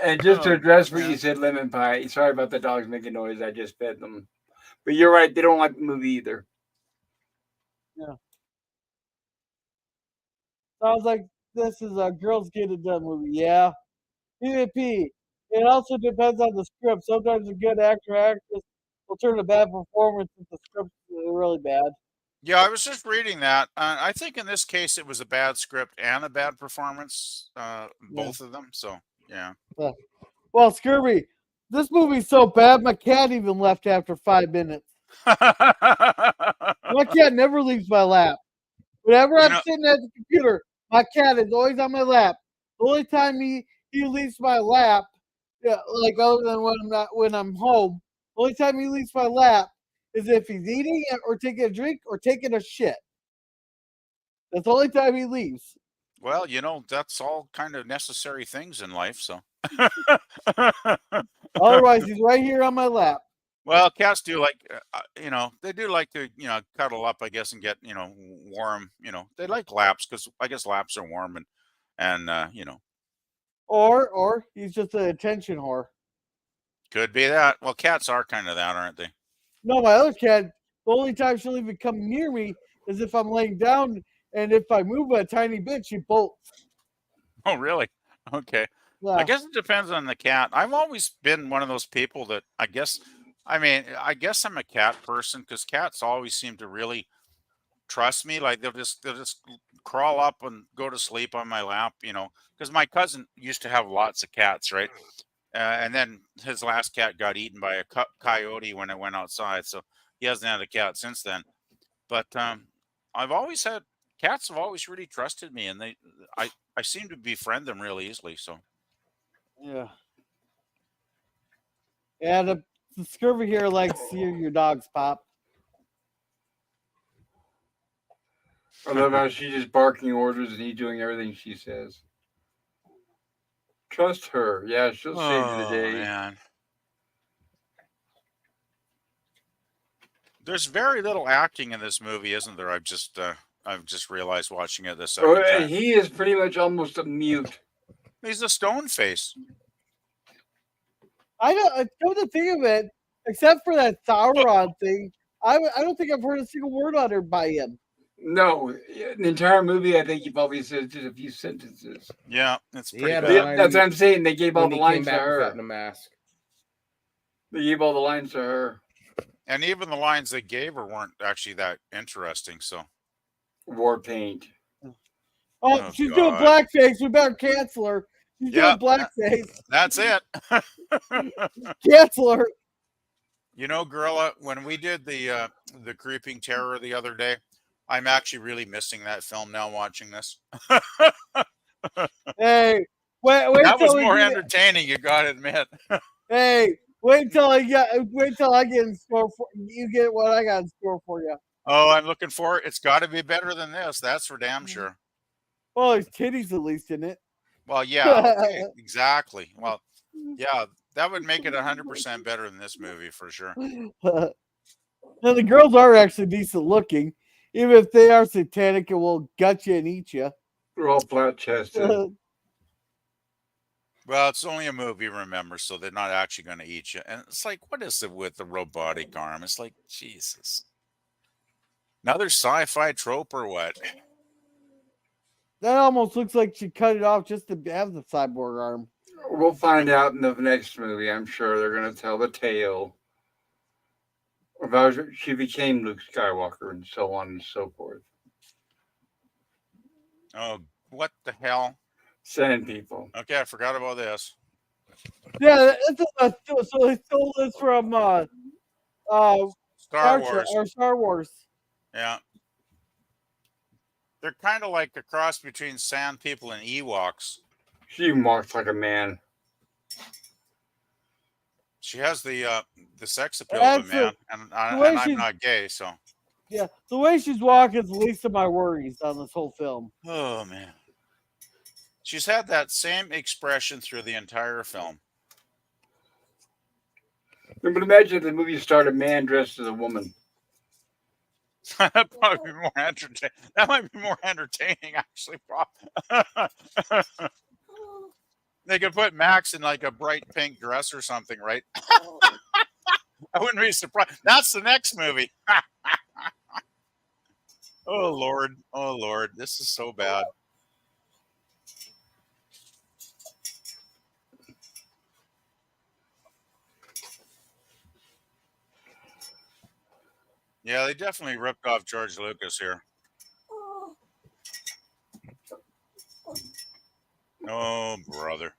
And just to Oh, address what man. you said, lemon pie. Sorry about the dogs making noise. I just fed them. But you're right. They don't like the movie either. Yeah. Sounds like this is a girls get it done movie. Yeah. PvP. It also depends on the script. Sometimes a good actor or actress will turn a bad performance if the script is really bad. Yeah, I was just reading that. I think in this case it was a bad script and a bad performance, both of them. So yeah. Well, Scurvy, this movie's so bad, my cat even left after 5 minutes. My cat never leaves my lap. Whenever I'm sitting at the computer, my cat is always on my lap. The only time he leaves my lap, like other than when I'm home, the only time he leaves my lap is if he's eating or taking a drink or taking a shit. That's the only time he leaves. Well, that's all kind of necessary things in life. So, Otherwise, he's right here on my lap. well, cats do like, they do like to, cuddle up, I guess, and get, warm. They like laps because I guess laps are warm and. Or he's just an attention whore. Could be that. Well, cats are kind of that, aren't they? No, my other cat, the only time she'll even come near me is if I'm laying down, and if I move a tiny bit, she bolts. Oh, really? Okay. Yeah. I guess it depends on the cat. I've always been one of those people that I guess I'm a cat person because cats always seem to really trust me. Like they'll just crawl up and go to sleep on my lap, because my cousin used to have lots of cats, right? And then his last cat got eaten by a coyote when it went outside, so he hasn't had a cat since then. But I've always had cats have always really trusted me, and I seem to befriend them really easily. So Yeah. Yeah, the scurvy here likes to hear your dogs pop. I love how she's just barking orders and he's doing everything she says. Trust her. Yeah, she'll save you the day. Man. There's very little acting in this movie, isn't there? I've just realized watching it the second time. He is pretty much almost a mute. He's a stone face. I don't to think of it, except for that Sauron thing, I don't think I've heard a single word uttered by him. No, the entire movie, I think he probably said just a few sentences. Yeah, it's pretty had a bad. line That's what I'm saying. They gave all when the he lines came to back with her. it in a mask. They gave all the lines to her. And even the lines they gave her weren't actually that interesting. So War paint. Oh, she's doing blackface. We better cancel her. She's doing blackface. That's it. Cancel her. Gorilla, when we did the Creeping Terror the other day, I'm actually really missing that film now watching this. Hey, wait that till was more entertaining, you gotta admit. Hey, wait till I get in store for you. Get what I got in store for you. Oh, I'm looking for it. It's got to be better than this. That's for damn sure. Well, there's titties at least in it. Well, yeah, okay, exactly. Well, yeah, that would make it 100% better than this movie for sure. Now the girls are actually decent looking, even if they are satanic and will gut you and eat you. They're all flat chested. Well, it's only a movie, remember, so they're not actually going to eat you. And it's like, what is it with the robotic arm? It's like, Jesus. Another sci-fi trope or what? That almost looks like she cut it off just to have the cyborg arm. We'll find out in the next movie. I'm sure they're going to tell the tale of how she became Luke Skywalker and so on and so forth. Oh, what the hell? Sand people. Okay, I forgot about this. Yeah, so they stole this from Star Wars. Or Star Wars. Yeah. They're kind of like a cross between sand people and Ewoks. She walks like a man. She has the sex appeal of a man, and I'm not gay, so. Yeah, the way she's walking is the least of my worries on this whole film. Oh, man. She's had that same expression through the entire film. But imagine if the movie started a man dressed as a woman. That'd probably be more entertaining. That might be more entertaining, actually. They could put Max in like a bright pink dress or something, right? I wouldn't be surprised. That's the next movie. Oh, Lord. Oh, Lord. This is so bad. Yeah, they definitely ripped off George Lucas here. Oh, brother.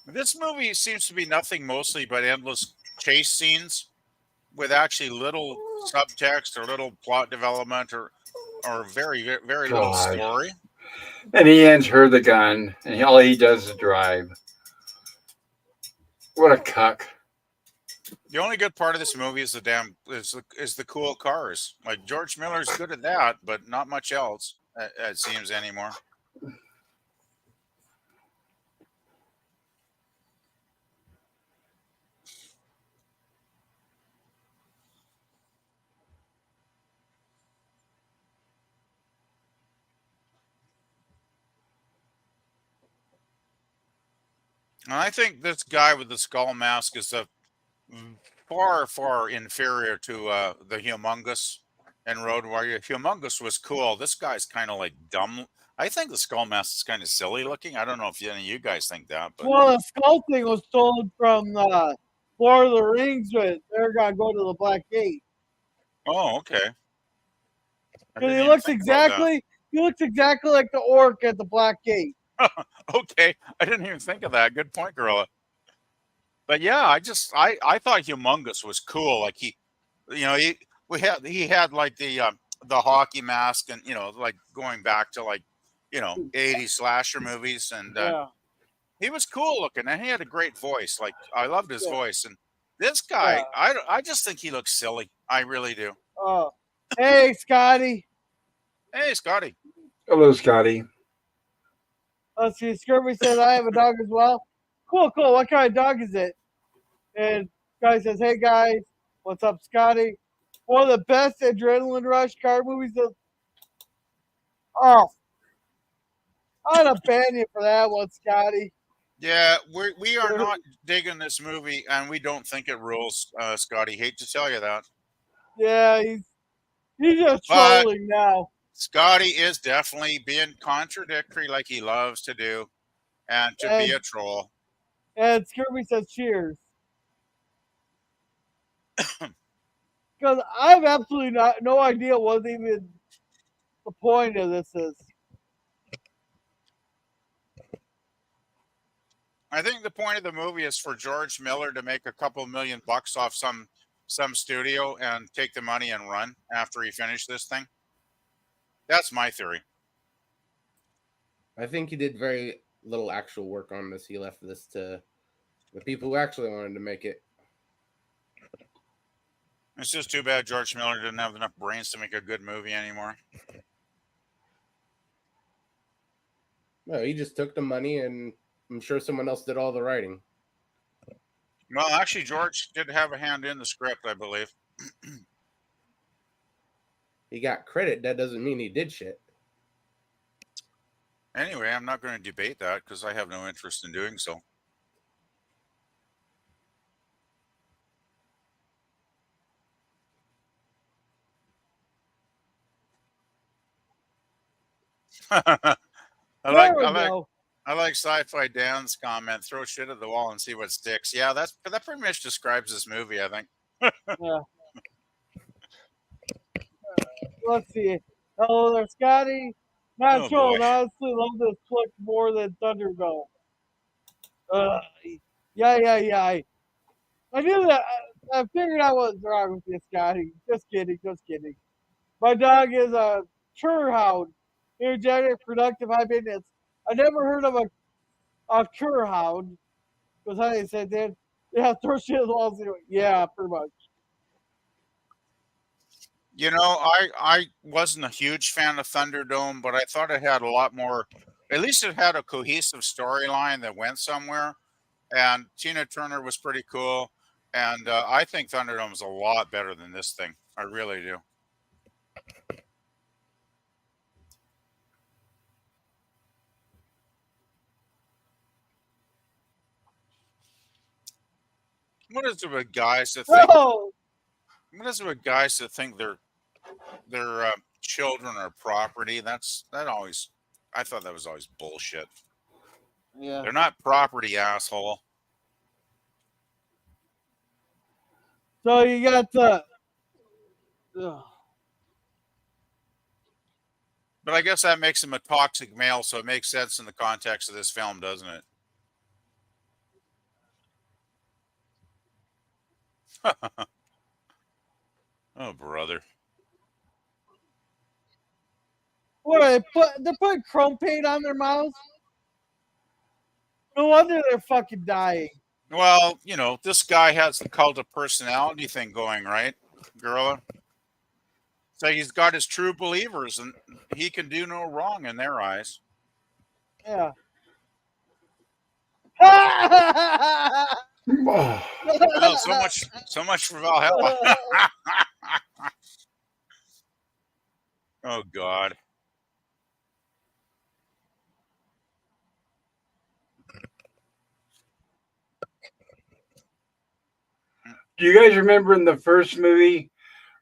This movie seems to be nothing mostly but endless chase scenes with actually little subtext or little plot development or very very little God. story. And he hands her the gun, and all he does is drive. What a cuck. The only good part of this movie is the cool cars. Like George Miller's good at that, but not much else. It seems anymore. And I think this guy with the skull mask is a far inferior to the Humongous and Road Warrior. Humongous was cool. This guy's kind of like dumb. I think the skull mask is kind of silly looking. I don't know if any of you guys think that, but Well, the skull thing was stolen from Lord of the Rings with Aragorn go to the Black Gate. oh, okay. I Because didn't he even looks think about that. exactly like the orc at the Black Gate. Okay, I didn't even think of that. Good point, Gorilla. But yeah, I thought Humongous was cool. Like he had like the hockey mask and like going back to like 80s slasher movies and Yeah. he was cool looking and he had a great voice. Like I loved his Yeah. voice and this guy Yeah. I just think he looks silly. I really do. Hey, Scotty. Hey, Scotty. Hello, Scotty. Let's see. Scurvy says, I have a dog as well. Cool. What kind of dog is it? And guy says, hey, guys. What's up, Scotty? One of the best adrenaline rush car movies. Oh, I'd have banned you for that one, Scotty. Yeah, we are not digging this movie and we don't think it rules, Scotty. Hate to tell you that. Yeah, he's just But trolling now. Scotty is definitely being contradictory like he loves to do and to be a troll. And Scurvy says cheers. Because I have absolutely no idea what even the point of this is. I think the point of the movie is for George Miller to make a couple $1 million off some studio and take the money and run after he finished this thing. That's my theory. I think he did very little actual work on this. He left this to the people who actually wanted to make it. It's just too bad George Miller didn't have enough brains to make a good movie anymore. No, he just took the money, and I'm sure someone else did all the writing. Well, actually, George did have a hand in the script, I believe. He got credit. That doesn't mean he did shit. Anyway, I'm not going to debate that because I have no interest in doing so. I like Sci-Fi Dan's comment. Throw shit at the wall and see what sticks. Yeah, that pretty much describes this movie, I think. Yeah. Let's see. Hello there, Scotty. Not trolling. I honestly love this flick more than Thunderdome. Yeah. I knew that. I figured out what's wrong with you, Scotty. Just kidding. My dog is a churhound. Energetic, productive, high maintenance. I never heard of a churhound. Because how they said that. Yeah, throw shit at the walls. Yeah, pretty much. You know, I wasn't a huge fan of Thunderdome, but I thought it had a lot more. At least it had a cohesive storyline that went somewhere. And Tina Turner was pretty cool. And I think Thunderdome is a lot better than this thing. I really do. What is it with guys that think? What is it with guys that think their children are property? That always. I thought that was always bullshit. Yeah. They're not property, asshole. So you got the. But I guess that makes him a toxic male, so it makes sense in the context of this film, doesn't it? Oh brother. What? They're putting chrome paint on their mouths. No wonder they're fucking dying. Well, this guy has the cult of personality thing going, right, Gorilla? So he's got his true believers, and he can do no wrong in their eyes. Yeah. Well, so much for Valhalla. Oh God. Do you guys remember in the first movie,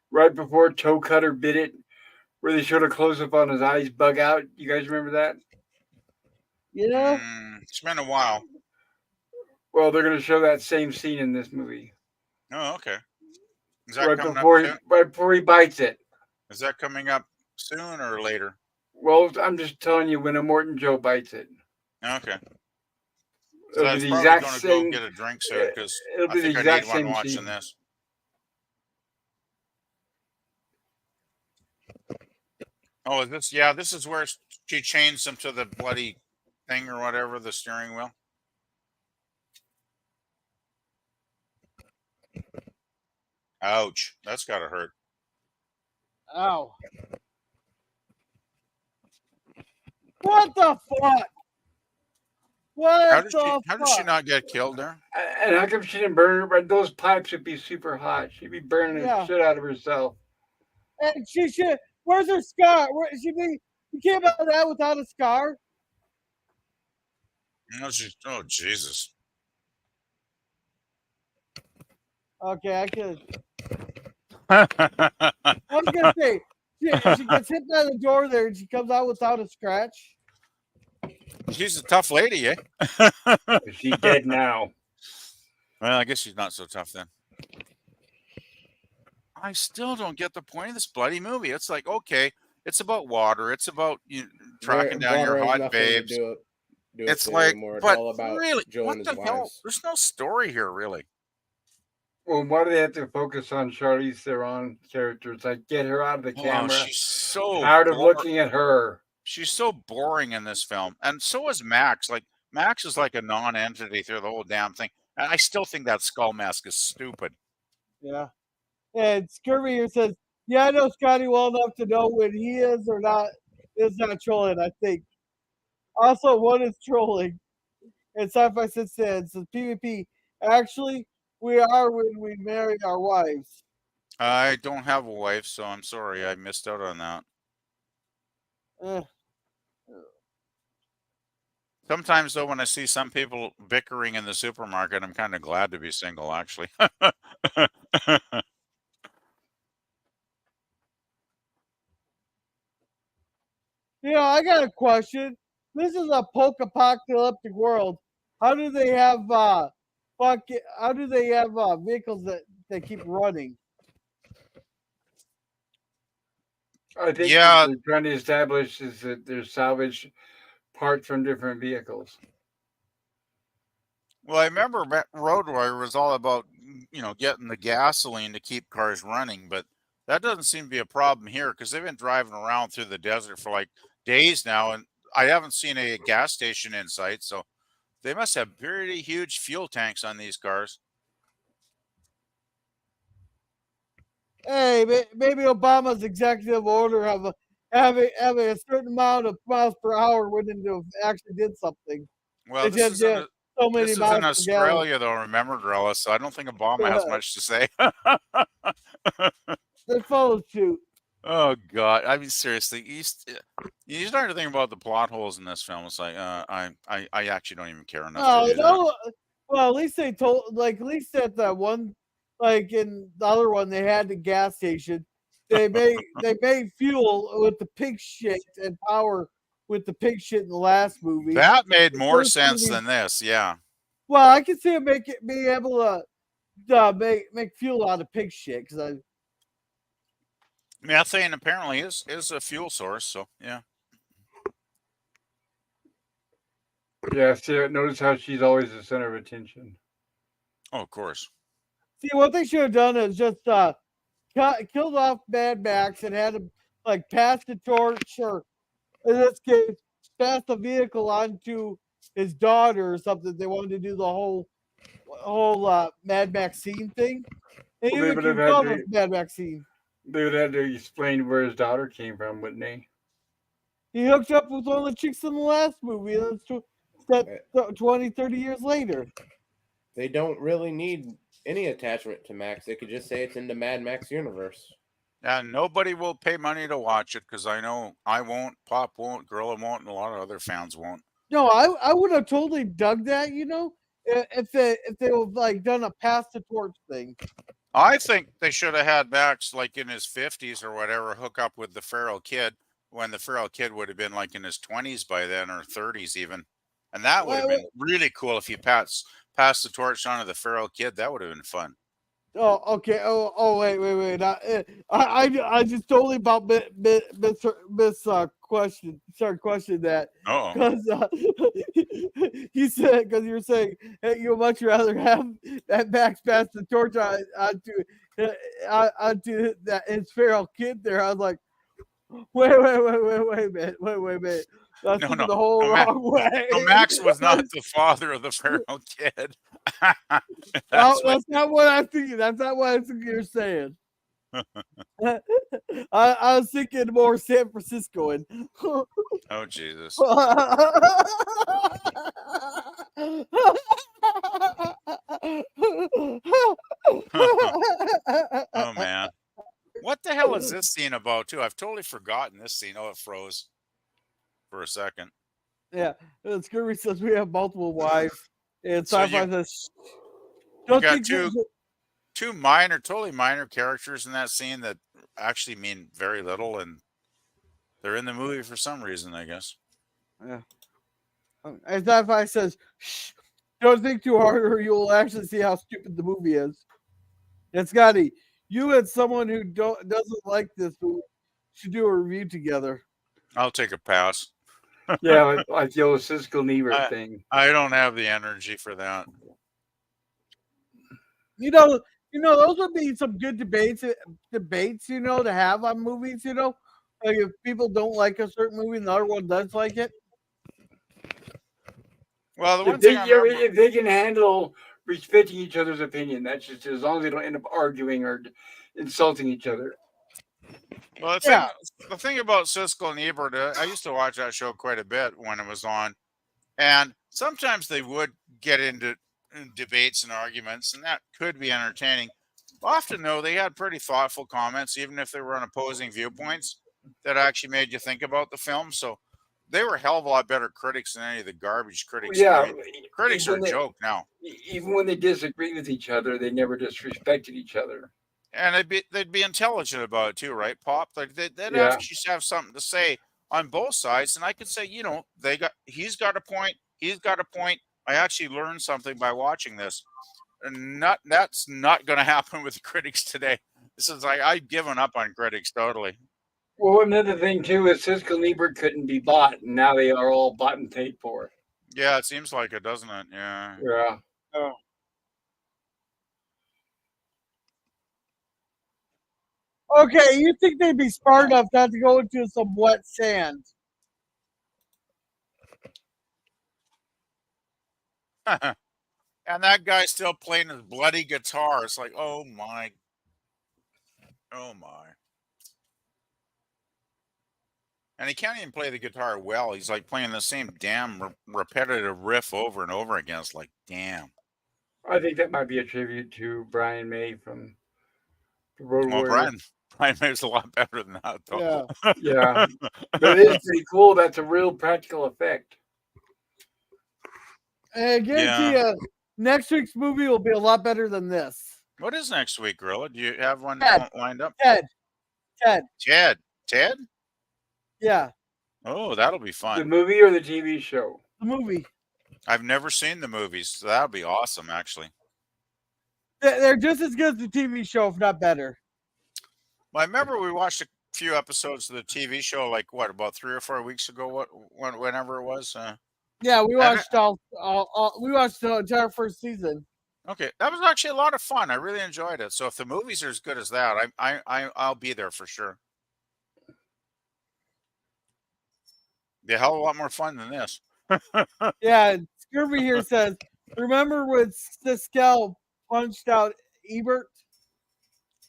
right before Toe Cutter bit it, where they showed a close up on his eyes bug out? You guys remember that? It's been a while. Well, they're going to show that same scene in this movie. Oh, okay. Is that Right coming before up soon? right before he bites it. Is that coming up soon or later? Well, I'm just telling you when Immortan Joe bites it. Okay. It'll I be was the probably exact going to same. go get a drink soon because It'll I be the think I exact need one same watching scene. this. Oh, is this? Yeah, this is where she chains him to the bloody thing or whatever, the steering wheel. Ouch. That's got to hurt. Ow. What the fuck? How did she not get killed there? And how come she didn't burn her? But those pipes would be super hot. She'd be burning the shit out of herself. And she should. Where's her scar? You can't buy that without a scar. Oh Jesus. Okay, I can. I was gonna say she gets hit by the door there, and she comes out without a scratch. She's a tough lady, eh? She's dead now. Well, I guess she's not so tough then. I still don't get the point of this bloody movie. It's like, okay, it's about water. It's about tracking down your hot babes. It's like, anymore. It's but all about really, Joe what and the his hell? wives. There's no story here, really. Well, why do they have to focus on Charlize Theron characters? Like, get her out of the camera. She's so tired of looking at her. She's so boring in this film, and so is Max. Like Max is like a non-entity through the whole damn thing. And I still think that skull mask is stupid. Yeah. And Scurvy here says, "Yeah, I know Scotty well enough to know when he is or not is not trolling. I think. Also, what is trolling?" And Sci-Fi says, "PvP. Actually, we are when we marry our wives." I don't have a wife, so I'm sorry. I missed out on that. Sometimes, though, when I see some people bickering in the supermarket, I'm kind of glad to be single, actually. I got a question. This is a post-apocalyptic world. How do they have vehicles that keep running? I think what they're trying to establish is that there's salvage parts from different vehicles. Well, I remember Road Warrior was all about, getting the gasoline to keep cars running, but that doesn't seem to be a problem here because they've been driving around through the desert for like days now, and I haven't seen a gas station in sight, so they must have pretty huge fuel tanks on these cars. Hey, maybe Obama's executive order of having a certain amount of miles per hour went into actually did something. Well, this is in Australia, though. Remember, Gorilla, so I don't think Obama has much to say. They follow suit. Oh God! I mean, seriously, you start to think about the plot holes in this film. It's like, I actually don't even care enough. No. Well, at least they told, at least at that one, in the other one, they had the gas station. They made fuel with the pig shit and power with the pig shit in the last movie. That made more sense than this, yeah. Well, I can see it being able to make fuel out of pig shit because methane apparently is a fuel source, so yeah. Yeah, see, notice how she's always the center of attention. Oh, of course. See, what they should have done is just killed off Mad Max and had him like pass the torch, or in this case, pass the vehicle onto his daughter or something. They wanted to do the whole Mad Maxine thing. And Well, he they would would have keep had calling to. us Mad Maxine. They would have to explain where his daughter came from, wouldn't they? He hooked up with one of the chicks in the last movie. And that's 20, 30 years later. They don't really need any attachment to Max. They could just say it's in the Mad Max universe. And nobody will pay money to watch it because I know I won't, Pop won't, Gorilla won't, and a lot of other fans won't. No, I would have totally dug that, if they would like done a pass the torch thing. I think they should have had Max like in his 50s or whatever hook up with the feral kid when the feral kid would have been like in his 20s by then or 30s even. And that would have been really cool if you passed the torch on to the feral kid. That would have been fun. Oh, okay. Wait. I just totally about question. Sorry, question that Oh, because he said because you were saying hey, you'd much rather have that Max pass the torch onto that his feral kid there. I was like, wait a minute. That's No, thinking no, the whole no, wrong way. no, Max was not the father of the feral kid. That's not what I'm thinking. That's not what I think you're saying. I was thinking more San Francisco and Oh, Jesus. Oh, man. What the hell is this scene about, too? I've totally forgotten this scene. Oh, it froze for a second. Yeah, Scurvy says we have multiple wives, and So sci-fi says You got two minor, totally minor characters in that scene that actually mean very little, and they're in the movie for some reason, I guess. Yeah. And sci-fi says, shh, don't think too hard, or you'll actually see how stupid the movie is. And Scotty, you and someone who doesn't like this movie should do a review together. I'll take a pass. Yeah, like the old Siskel Nebert thing. I don't have the energy for that. Those would be some good debates, to have on movies, like if people don't like a certain movie and the other one does like it. Well, the one thing I remember, if they can handle respecting each other's opinion, that's just as long as they don't end up arguing or insulting each other. well, the thing about Siskel and Ebert, I used to watch that show quite a bit when it was on, and sometimes they would get into debates and arguments, and that could be entertaining. Often, though, they had pretty thoughtful comments, even if they were on opposing viewpoints, that actually made you think about the film. So they were a hell of a lot better critics than any of the garbage critics. Yeah, I mean, critics are a joke now. Even when they disagree with each other, they never disrespected each other. And they'd be intelligent about it too, right, Pop? Like they'd Yeah. actually have something to say on both sides, and I could say, he's got a point, he's got a point. I actually learned something by watching this, and that's not going to happen with critics today. This is like I've given up on critics totally. Well, another thing too is Siskel and Ebert couldn't be bought, and now they are all bought and paid for. Yeah, it seems like it, doesn't it? Yeah. Yeah. Oh. Okay, you think they'd be smart enough not to go into some wet sand? And that guy's still playing his bloody guitar. It's like, oh my. And he can't even play the guitar well. He's like playing the same damn repetitive riff over and over again. It's like, damn. I think that might be a tribute to Brian May from the Road Well, Warrior. Brian May's a lot better than that, though. Yeah. But it is pretty cool. That's a real practical effect. I guarantee you, next week's movie will be a lot better than this. What is next week, Gorilla? Do you have one lined up? Ted. Ted? Yeah. Oh, that'll be fun. The movie or the TV show? The movie. I've never seen the movies, so that'll be awesome, actually. They're just as good as the TV show, if not better. Well, I remember we watched a few episodes of the TV show, like about 3 or 4 weeks ago. Whenever it was. Yeah, we watched we watched the entire first season. Okay, that was actually a lot of fun. I really enjoyed it. So if the movies are as good as that, I'll be there for sure. Be a hell of a lot more fun than this. Yeah, Scurvy here says, remember when Siskel punched out Ebert?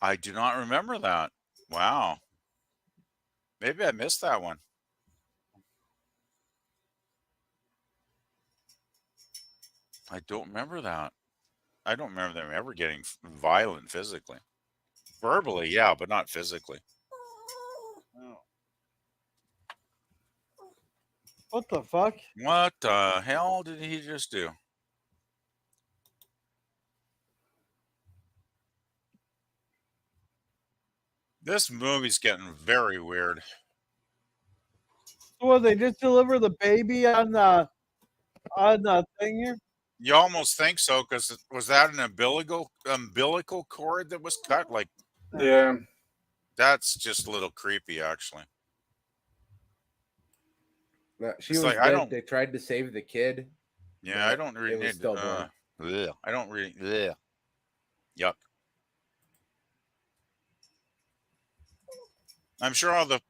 I do not remember that. Wow. Maybe I missed that one. I don't remember that. I don't remember them ever getting violent physically. Verbally, yeah, but not physically. What the fuck? What the hell did he just do? This movie's getting very weird. So what, they just deliver the baby on the thing here? You almost think so, because was that an umbilical cord that was cut? Like, Yeah. that's just a little creepy, actually. No, she It's was like, I dead. don't- They tried to save the kid. Yeah, I don't really It was need. stillborn. I don't really. Ugh. Yuck. I'm sure all the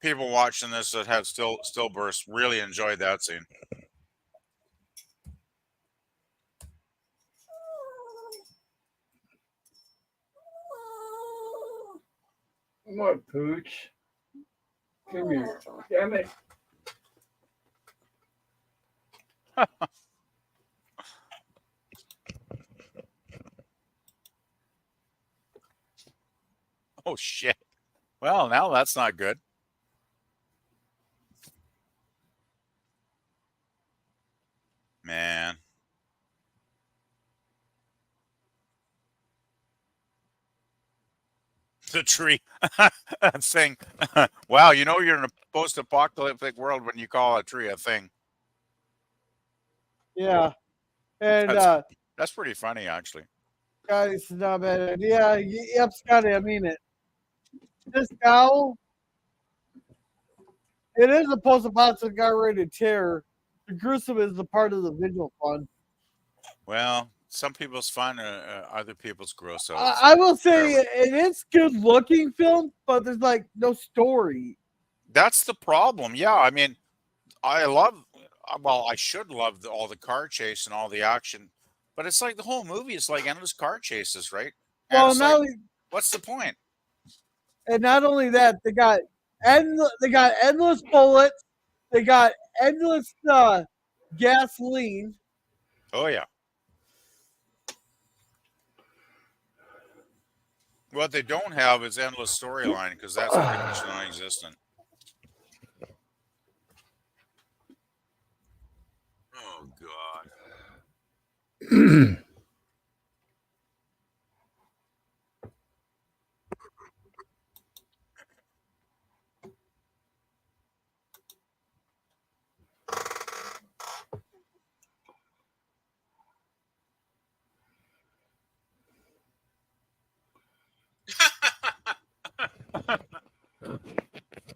people watching this that had stillbirths really enjoyed that scene. What, Pooch? Come here. Damn it. Oh shit. Well, now that's not good. Man. The tree. That thing. Wow, you know you're in a post-apocalyptic world when you call a tree a thing. Yeah. And That's pretty funny, actually. Scotty, it's not a bad idea. Yep, Scotty, I mean it. This cow, it is a post-apocalyptic R-rated terror. The gruesome is the part of the visual fun. Well, some people's fun, other people's gross out. I will say Whatever. it is good looking film, but there's like no story. That's the problem. Yeah, I mean, I love. Well, I should love all the car chase and all the action, but it's like the whole movie is like endless car chases, right? And Well, it's like, now what's the point? and not only that, they got endless bullets, they got endless gasoline. Oh yeah. What they don't have is endless storyline because that's pretty much non-existent. Oh God.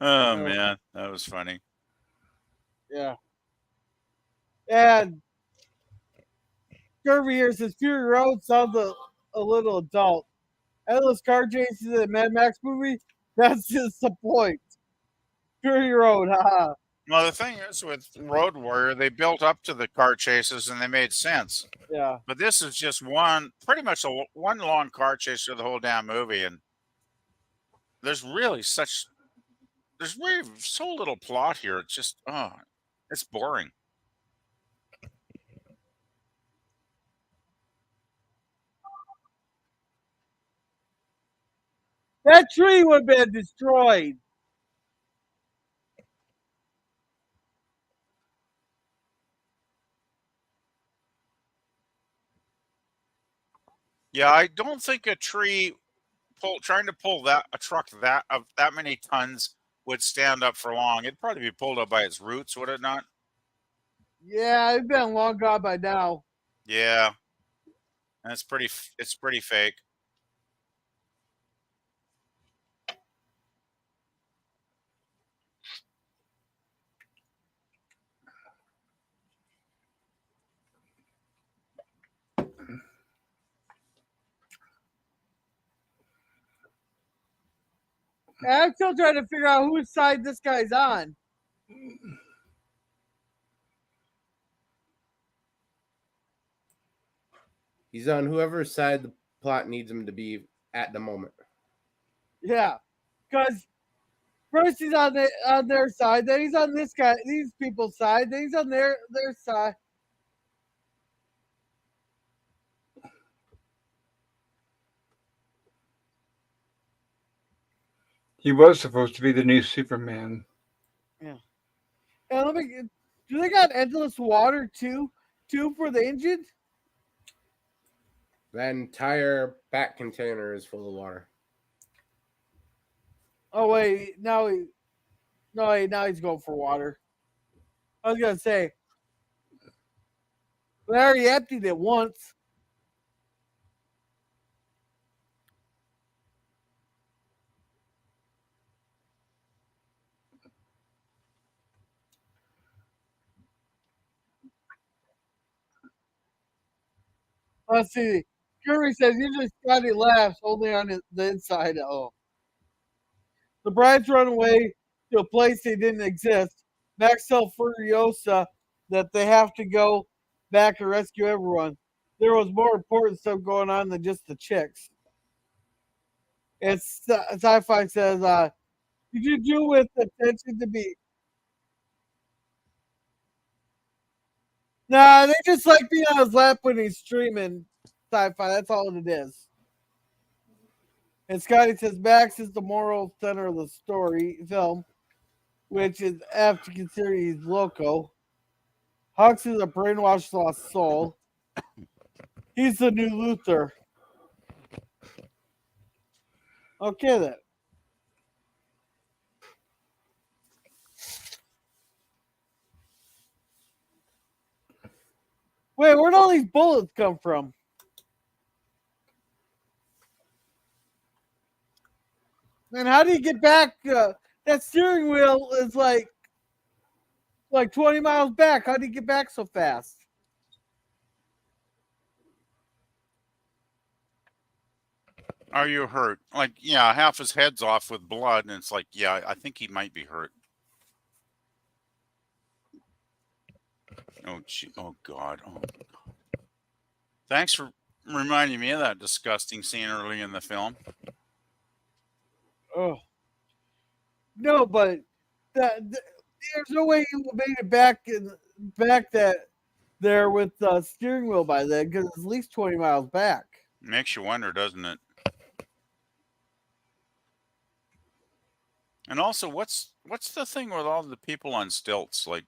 Oh man, that was funny. Yeah. And Kirby here says Fury Road sounds a little adult. Endless car chases in a Mad Max movie? That's just the point. Fury Road, haha. Well, the thing is with Road Warrior, they built up to the car chases and they made sense. Yeah. But this is just pretty much one long car chase through the whole damn movie, and there's really so little plot here. It's just, it's boring. That tree would have been destroyed. Yeah, I don't think a tree trying to pull a truck that of that many tons would stand up for long. It'd probably be pulled up by its roots, would it not? Yeah, it's been long gone by now. Yeah, and it's pretty fake. I'm still trying to figure out whose side this guy's on. He's on whoever's side the plot needs him to be at the moment. Yeah, because first he's on their side, then he's on these people's side, then he's on their side. He was supposed to be the new Superman. Yeah. And do they got endless water too for the engine? That entire back container is full of water. Oh wait, now he's going for water. I was gonna say, they already emptied it once. Let's see. Curry says usually Scotty laughs only on the inside. Oh, the brides run away to a place they didn't exist. Max tells Furiosa that they have to go back and rescue everyone. There was more important stuff going on than just the chicks. It's sci-fi says, "Did you do with attention to be?" Nah, they just like being on his lap when he's streaming sci-fi. That's all it is. And Scotty says Max is the moral center of the film, which is after considering he's loco. Hux is a brainwashed lost soul. He's the new Luther. Okay then. Wait, where'd all these bullets come from? And how do you get back? That steering wheel is like 20 miles back. How do you get back so fast? Are you hurt? Like, yeah, half his head's off with blood, and it's like, yeah, I think he might be hurt. Oh, gee, oh God. Oh. Thanks for reminding me of that disgusting scene early in the film. Oh. No, but there's no way you made it back there with the steering wheel by then because it's at least 20 miles back. Makes you wonder, doesn't it? And also, what's the thing with all the people on stilts? Like,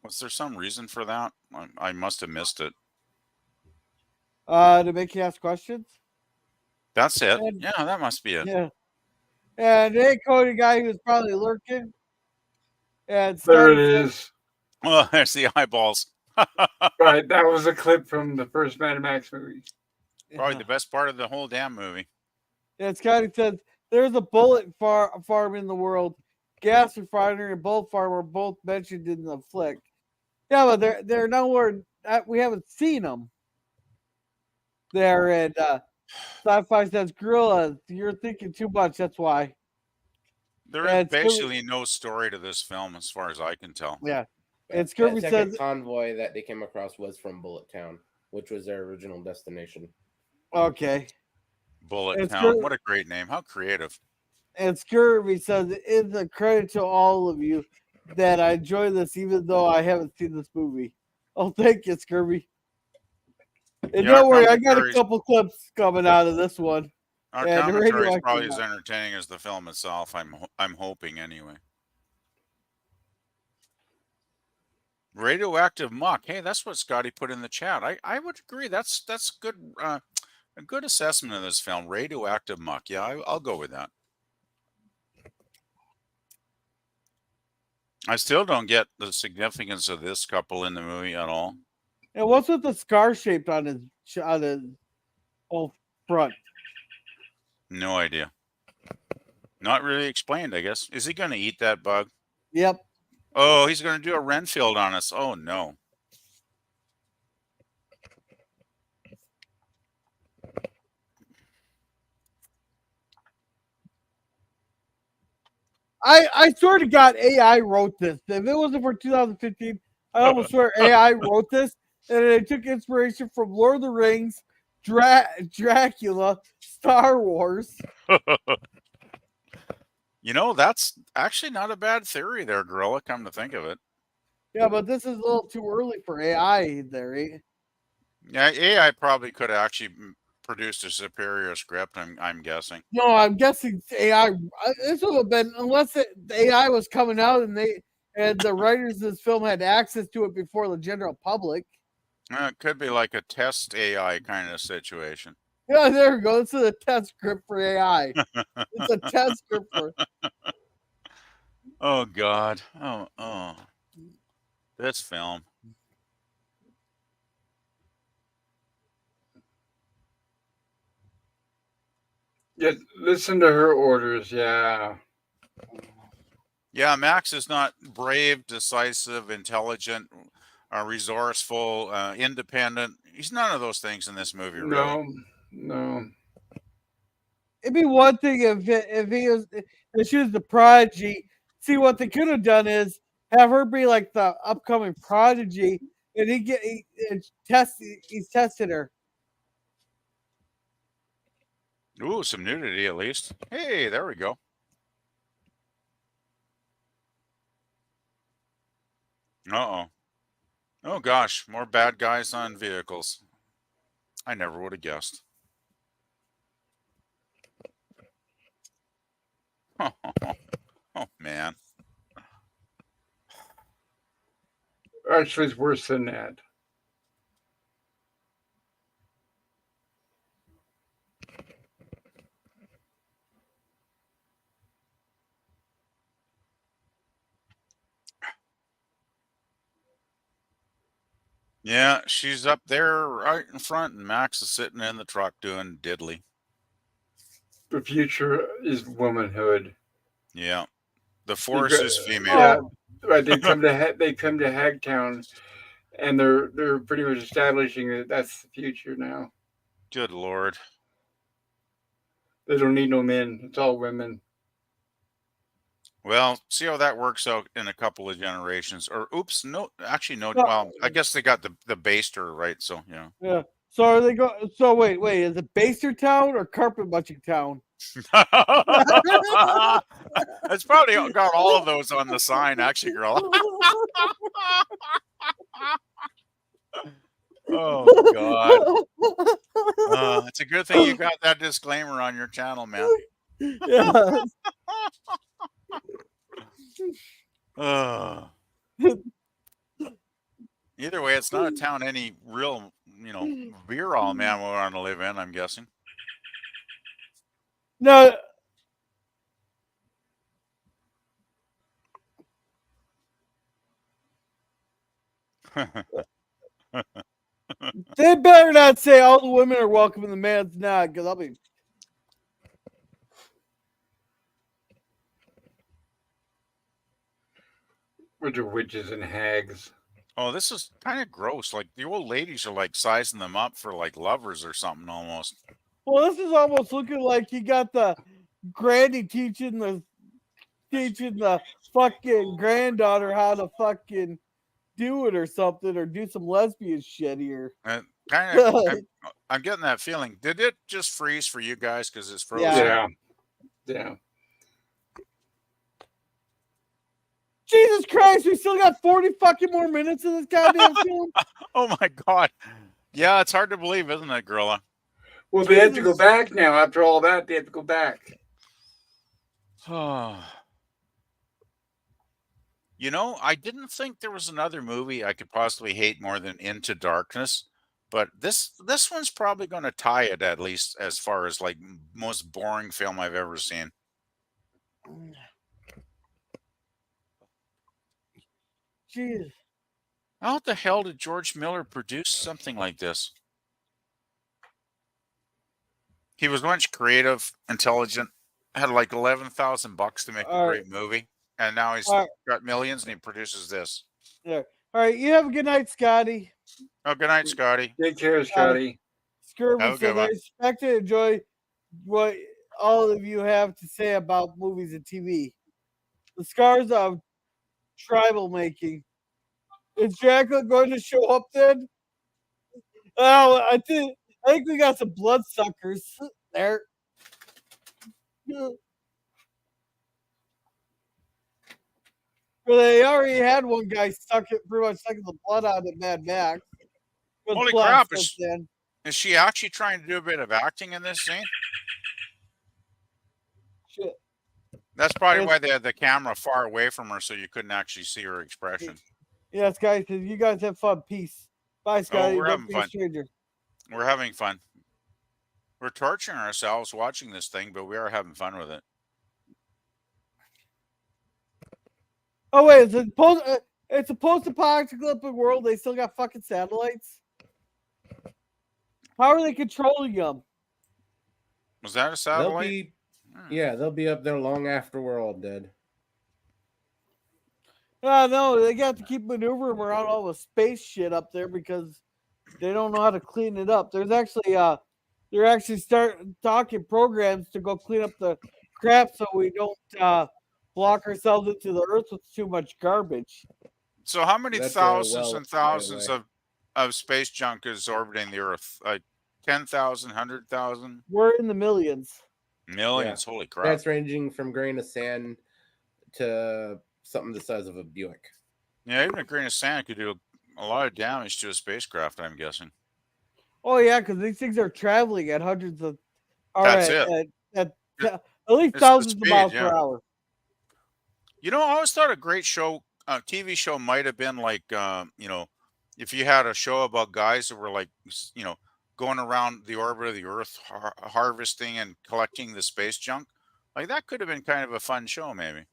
was there some reason for that? I must have missed it. To make you ask questions. That's it. Yeah, that must be it. Yeah. And hey, Cody guy who's probably lurking. And There it is. Oh, there's the eyeballs. Right, that was a clip from the first Mad Max movie. Probably the best part of the whole damn movie. Yeah, Scotty says there's a bullet farm in the world, gas refinery and bullet farm are both mentioned in the flick. Yeah, but they're nowhere. We haven't seen them. They're in sci-fi says gorillas. You're thinking too much. That's why. There is basically no story to this film, as far as I can tell. Yeah, and Scurvy second says convoy that they came across was from Bullet Town, which was their original destination. Okay. Bullet Town. What a great name. How creative. And Scurvy says it's a credit to all of you that I enjoy this, even though I haven't seen this movie. Oh, thank you, Scurvy. And don't worry, I got a couple clips coming out of this one. Our commentary is probably as entertaining as the film itself. I'm hoping anyway. Radioactive muck. Hey, that's what Scotty put in the chat. I would agree. That's good. A good assessment of this film. Radioactive muck. Yeah, I'll go with that. I still don't get the significance of this couple in the movie at all. And what's with the scar shaped on his whole front? No idea. Not really explained, I guess. Is he going to eat that bug? Yep. Oh, he's going to do a Renfield on us. Oh, no. I swear to God, AI wrote this. If it wasn't for 2015, I almost swear AI wrote this, and it took inspiration from Lord of the Rings, Dracula, Star Wars. You know, that's actually not a bad theory there, Gorilla, come to think of it. Yeah, but this is a little too early for AI there. Eh? Yeah, AI probably could have actually produced a superior script, I'm guessing. No, I'm guessing AI. This would have been unless the AI was coming out and the writers of this film had access to it before the general public. It could be like a test AI kind of situation. Yeah, there we go. This is a test script for AI. It's a test script for. Oh God. Oh. This film. Just listen to her orders. Yeah. Yeah, Max is not brave, decisive, intelligent, resourceful, independent. He's none of those things in this movie, really. No. It'd be one thing if she was the prodigy. See, what they could have done is have her be like the upcoming prodigy, and he's tested her. Ooh, some nudity at least. Hey, there we go. Uh-oh. Oh gosh, more bad guys on vehicles. I never would have guessed. Oh man. Actually, it's worse than that. Yeah, she's up there right in front, and Max is sitting in the truck doing diddly. The future is womanhood. Yeah, the force is female. Yeah, right. They come to Hagtown, and they're pretty much establishing that that's the future now. Good Lord. They don't need no men. It's all women. Well, see how that works out in a couple of generations. Or oops, no, actually no. Well, I guess they got the baster right. So yeah. Yeah. So are they go? So wait. Is it Baster Town or Carpet Munching Town? It's probably got all of those on the sign, actually, girl. Oh God. It's a good thing you got that disclaimer on your channel, man. Yeah. Either way, it's not a town any real, beer all man will want to live in, I'm guessing. No. They better not say all the women are welcome and the man's not, because I'll be. Which are witches and hags. Oh, this is kind of gross. Like the old ladies are like sizing them up for like lovers or something almost. Well, this is almost looking like you got the granny teaching the fucking granddaughter how to fucking do it or something, or do some lesbian shit here. I'm getting that feeling. Did it just freeze for you guys because it's frozen? Yeah. Jesus Christ, we still got 40 fucking more minutes of this goddamn film. Oh my God. Yeah, it's hard to believe, isn't it, Gorilla? Well, they have to go back now. After all that, they have to go back. You know, I didn't think there was another movie I could possibly hate more than Into Darkness, but this one's probably going to tie it, at least as far as like most boring film I've ever seen. Jeez. How the hell did George Miller produce something like this? He was once creative, intelligent, had like $11,000 to make a great movie, and now he's got millions and he produces this. Yeah. All right, you have a good night, Scotty. Oh, good night, Scotty. Take care, Scotty. Scurvy says, I expect to enjoy what all of you have to say about movies and TV. The scars of tribal making. Is Dracula going to show up then? Oh, I think we got some bloodsuckers there. Well, they already had one guy pretty much sucking the blood out of Mad Max. Holy crap! Is she actually trying to do a bit of acting in this scene? Shit. That's probably why they had the camera far away from her, so you couldn't actually see her expression. Yes, guys. You guys have fun. Peace. Bye, Scotty. We're Don't having be fun. a stranger. We're having fun. We're torturing ourselves watching this thing, but we are having fun with it. Oh wait, it's a post-apocalyptic world. They still got fucking satellites. How are they controlling them? Was that a satellite? They'll be up there long after we're all dead. No, they got to keep maneuvering around all the space shit up there because they don't know how to clean it up. There's actually they're actually talking programs to go clean up the crap so we don't block ourselves into the earth with too much garbage. So how many thousands and thousands of space junk is orbiting the Earth? Like 10,000, 100,000? We're in the millions. Millions, holy crap. That's ranging from grain of sand to something the size of a Buick. Yeah, even a grain of sand could do a lot of damage to a spacecraft, I'm guessing. Oh yeah, because these things are traveling at hundreds of at least thousands of miles per hour. You know, I always thought a great show, TV show might have been like, if you had a show about guys that were like, going around the orbit of the Earth, harvesting and collecting the space junk. Like that could have been kind of a fun show, maybe.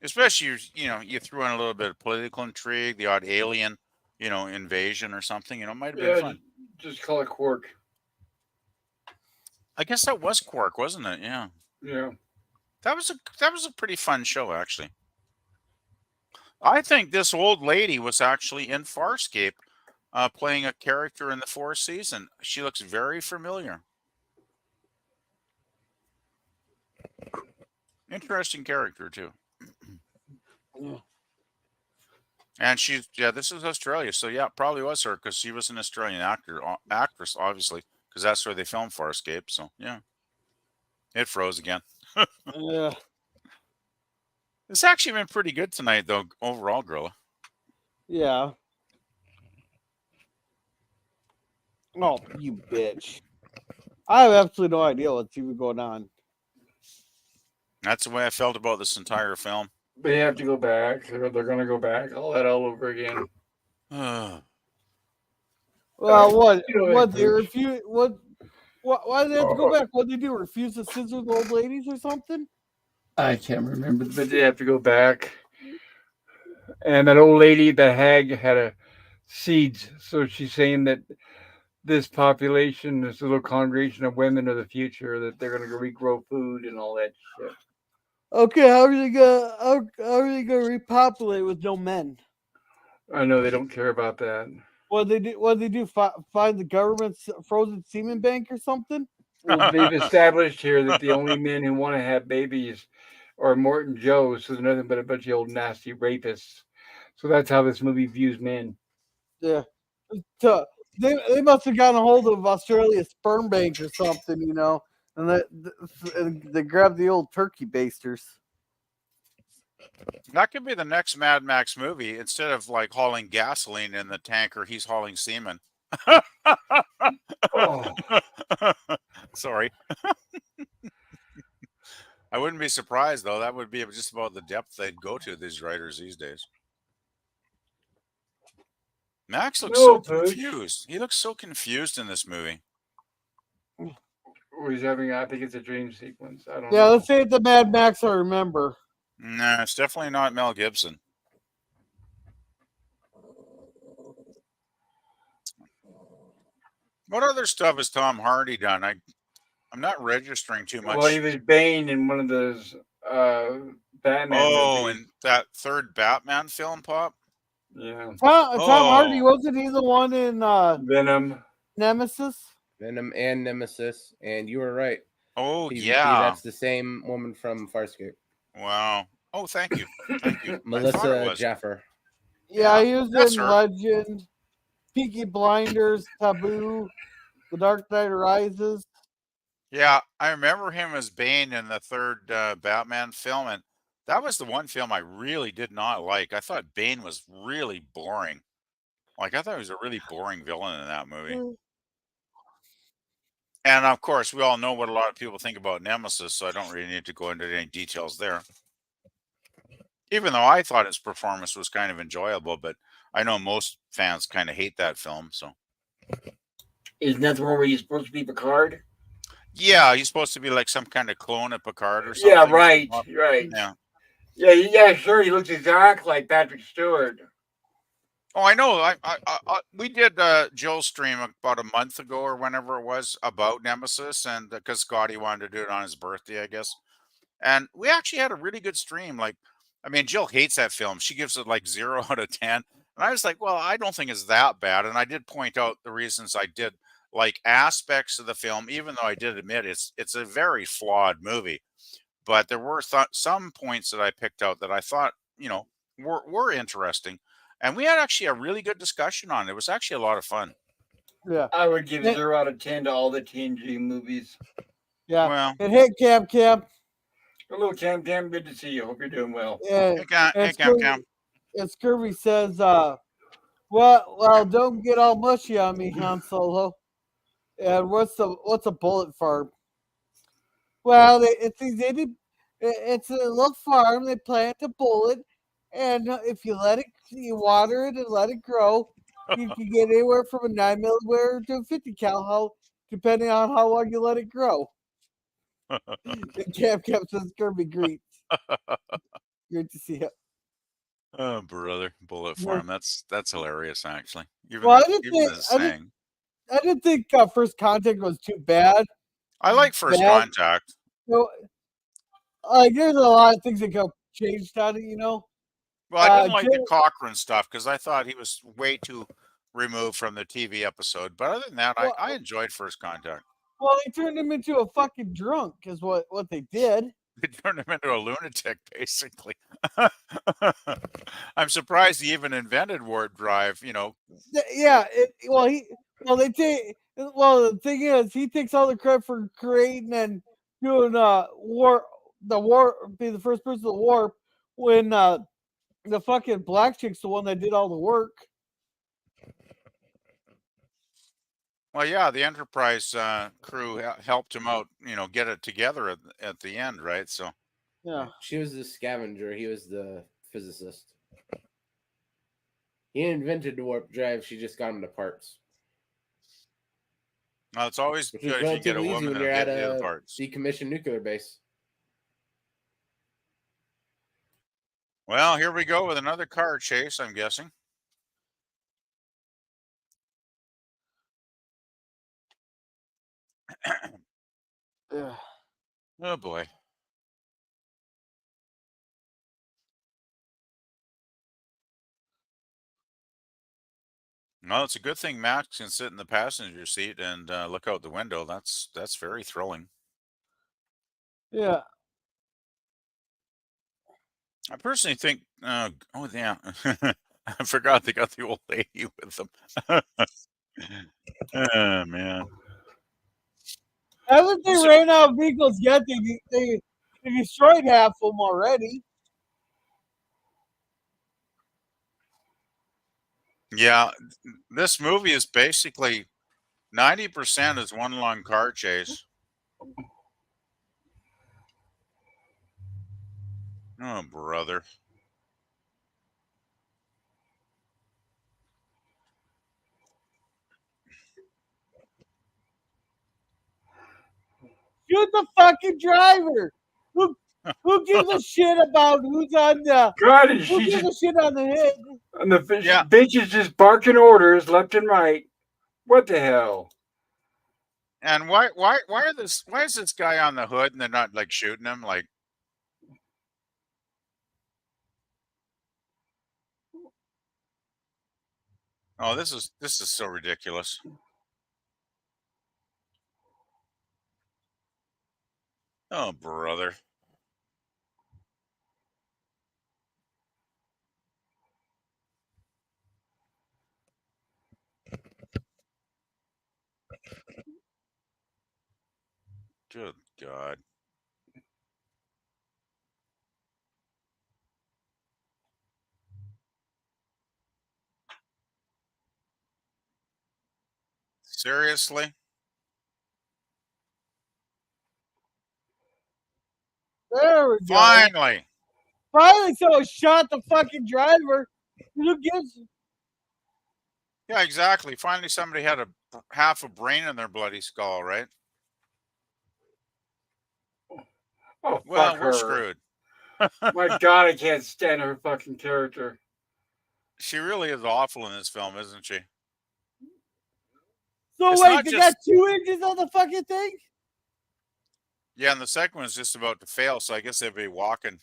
Especially, you threw in a little bit of political intrigue, the odd alien, invasion or something. It might have been fun. Just call it Quark. I guess that was Quark, wasn't it? Yeah. Yeah. That was a pretty fun show, actually. I think this old lady was actually in Farscape, playing a character in the fourth season. She looks very familiar. Interesting character too. Yeah. And this is Australia, so yeah, probably was her because she was an Australian actress, obviously, because that's where they filmed Farscape. So yeah, it froze again. Yeah. It's actually been pretty good tonight, though, overall, Gorilla. Yeah. Oh, you bitch. I have absolutely no idea what's even going on. That's the way I felt about this entire film. They have to go back. They're going to go back. All that all over again. Well, what they refuse? Why do they have to go back? What did they do? Refuse to scissor the old ladies or something? I can't remember, but they have to go back. And that old lady, the hag, had seeds. So she's saying that this population, this little congregation of women of the future, that they're going to regrow food and all that shit. Okay, how are they gonna repopulate with no men? I know they don't care about that. What they do? Find the government's frozen semen bank or something? Well, they've established here that the only men who want to have babies are Immortan Joes, so they're nothing but a bunch of old nasty rapists. So that's how this movie views men. Yeah. So they must have gotten a hold of Australia's sperm bank or something, and they grabbed the old turkey basters. That could be the next Mad Max movie. Instead of like hauling gasoline in the tanker, he's hauling semen. Oh. Sorry. I wouldn't be surprised, though. That would be just about the depth they'd go to, these writers these days. Max looks confused. He looks so confused in this movie. He's having, I think it's a dream sequence. I don't know. Yeah, let's say it's the Mad Max I remember. Nah, it's definitely not Mel Gibson. What other stuff has Tom Hardy done? I'm not registering too much. Well, he was Bane in one of those Batman movies. And that third Batman film, Pop? Yeah. Tom Hardy, wasn't he the one in Venom? Nemesis? Venom and Nemesis. And you were right. Oh, PvP. yeah. That's the same woman from Farscape. Wow. Oh, thank you. Thank you. I thought it Melissa was. Jaffer. Yeah, Yeah, he was that's in her. Legend, Peaky Blinders, Taboo, The Dark Knight Rises. Yeah, I remember him as Bane in the third Batman film, and that was the one film I really did not like. I thought Bane was really boring. Like, I thought he was a really boring villain in that movie. And of course, we all know what a lot of people think about Nemesis, so I don't really need to go into any details there. Even though I thought his performance was kind of enjoyable, but I know most fans kind of hate that film. So, Isn't that the one where he's supposed to be Picard? yeah, he's supposed to be like some kind of clone of Picard or something. Yeah, right, right. Yeah. Yeah, sure. He looks exactly like Patrick Stewart. Oh, I know. We did Joe's stream about a month ago or whenever it was about Nemesis, and because Scotty wanted to do it on his birthday, I guess. And we actually had a really good stream. Like, I mean, Jill hates that film. She gives it like 0 out of 10. And I was like, well, I don't think it's that bad. And I did point out the reasons I did like aspects of the film, even though I did admit it's a very flawed movie. But there were some points that I picked out that I thought, were interesting. And we had actually a really good discussion on it. It was actually a lot of fun. Yeah. I would give Yeah. 0 out of 10 to all the TNG movies. Yeah. Well, and hey, Cam. Hello, Cam. Good to see you. Hope you're doing well. Yeah. Hey, Cam. And Scurvy says, well, don't get all mushy on me, Han Solo. And what's a bullet farm? Well, it's a little farm. They plant a bullet, and if you you water it and let it grow, you can get anywhere from a 9mm to a 50 cal, depending on how long you let it grow. And Cam says, Kirby, great to see you. Oh, brother, bullet farm. That's hilarious, actually. Well, I didn't think First Contact was too bad. I like First Contact. There's a lot of things that got changed on it, Well, I didn't like the Cochran stuff because I thought he was way too removed from the TV episode. But other than that, I enjoyed First Contact. Well, they turned him into a fucking drunk, is what they did. They turned him into a lunatic, basically. I'm surprised he even invented warp drive. Yeah. The thing is, he takes all the credit for creating and doing being the first person to warp when the fucking black chick's the one that did all the work. Well, yeah, the Enterprise crew helped him out, get it together at the end, right? So, yeah, she was the scavenger. He was the physicist. He invented the warp drive. She just got him the parts. Well, it's always good if you get a woman that'll get you the parts. Decommissioned nuclear base. Well, here we go with another car chase, I'm guessing. Oh boy. No, it's a good thing Max can sit in the passenger seat and look out the window. That's very thrilling. Yeah. I personally think. Oh yeah, I forgot they got the old lady with them. Oh man. Haven't they ran out of vehicles yet? They destroyed half of them already. Yeah, this movie is basically 90% is one long car chase. Oh, brother. Shoot the fucking driver. Who gives a shit about who's on the? God, who gives a shit on the head? And the bitch is just barking orders left and right. What the hell? And why is this guy on the hood and they're not like shooting him? Like, oh, this is so ridiculous. Oh, brother. Good God. Seriously? There we go. Finally. Finally, someone shot the fucking driver. Who gives? Yeah, exactly. Finally, somebody had half a brain in their bloody skull, right? Oh, Well, fuck we're her. screwed. My God, I can't stand her fucking character. She really is awful in this film, isn't she? So It's wait, not they just- got 2 inches on the fucking thing? Yeah, and the second one's just about to fail, so I guess they'll be walking.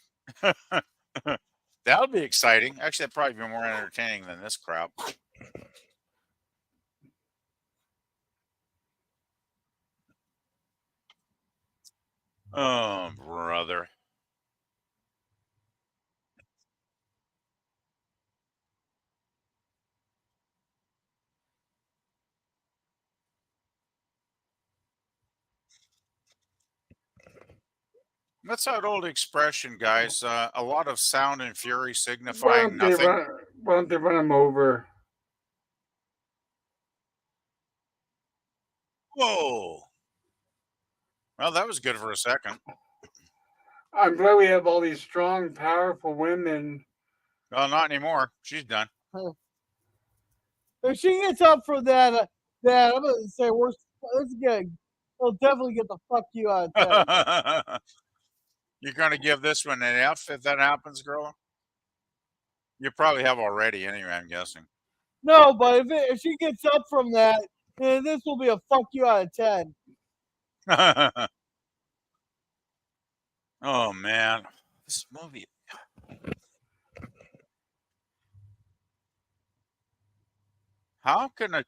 That'll be exciting. Actually, that'd probably be more entertaining than this crap. Oh, brother. That's that old expression, guys. A lot of sound and fury signifying nothing. Why don't they run him over? Whoa. Well, that was good for a second. I'm glad we have all these strong, powerful women. Well, not anymore. She's done. If she gets up for that, I'm gonna say let's get. We'll definitely get the fuck you out of 10. You're going to give this one an F if that happens, girl? You probably have already, anyway, I'm guessing. No, but if she gets up from that, then this will be a fuck you out of 10. Oh, man. This movie. How can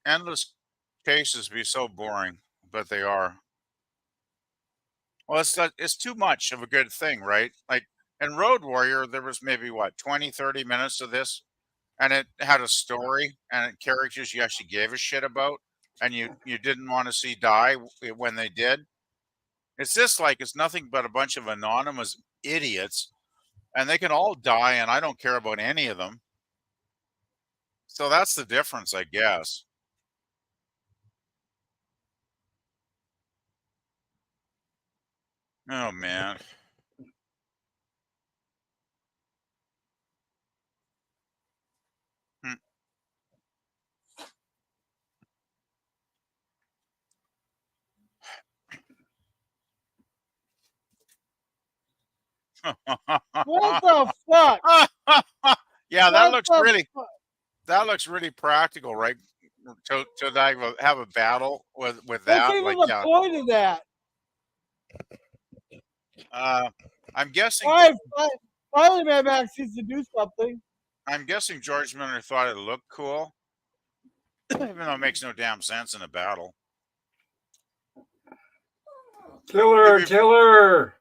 endless chases be so boring? But they are. Well, it's too much of a good thing, right? Like in Road Warrior, there was maybe what 20, 30 minutes of this, and it had a story and characters you actually gave a shit about, and you didn't want to see die when they did. It's just like it's nothing but a bunch of anonymous idiots, and they can all die, and I don't care about any of them. So that's the difference, I guess. Oh man. What the fuck? Yeah, What the fuck? that looks really practical, right? To like have a battle with What's that, even like the yeah. point of that? I'm guessing All right, finally, Mad Max needs to do something. I'm guessing George Miller thought it looked cool, even though it makes no damn sense in a battle. Killer, killer.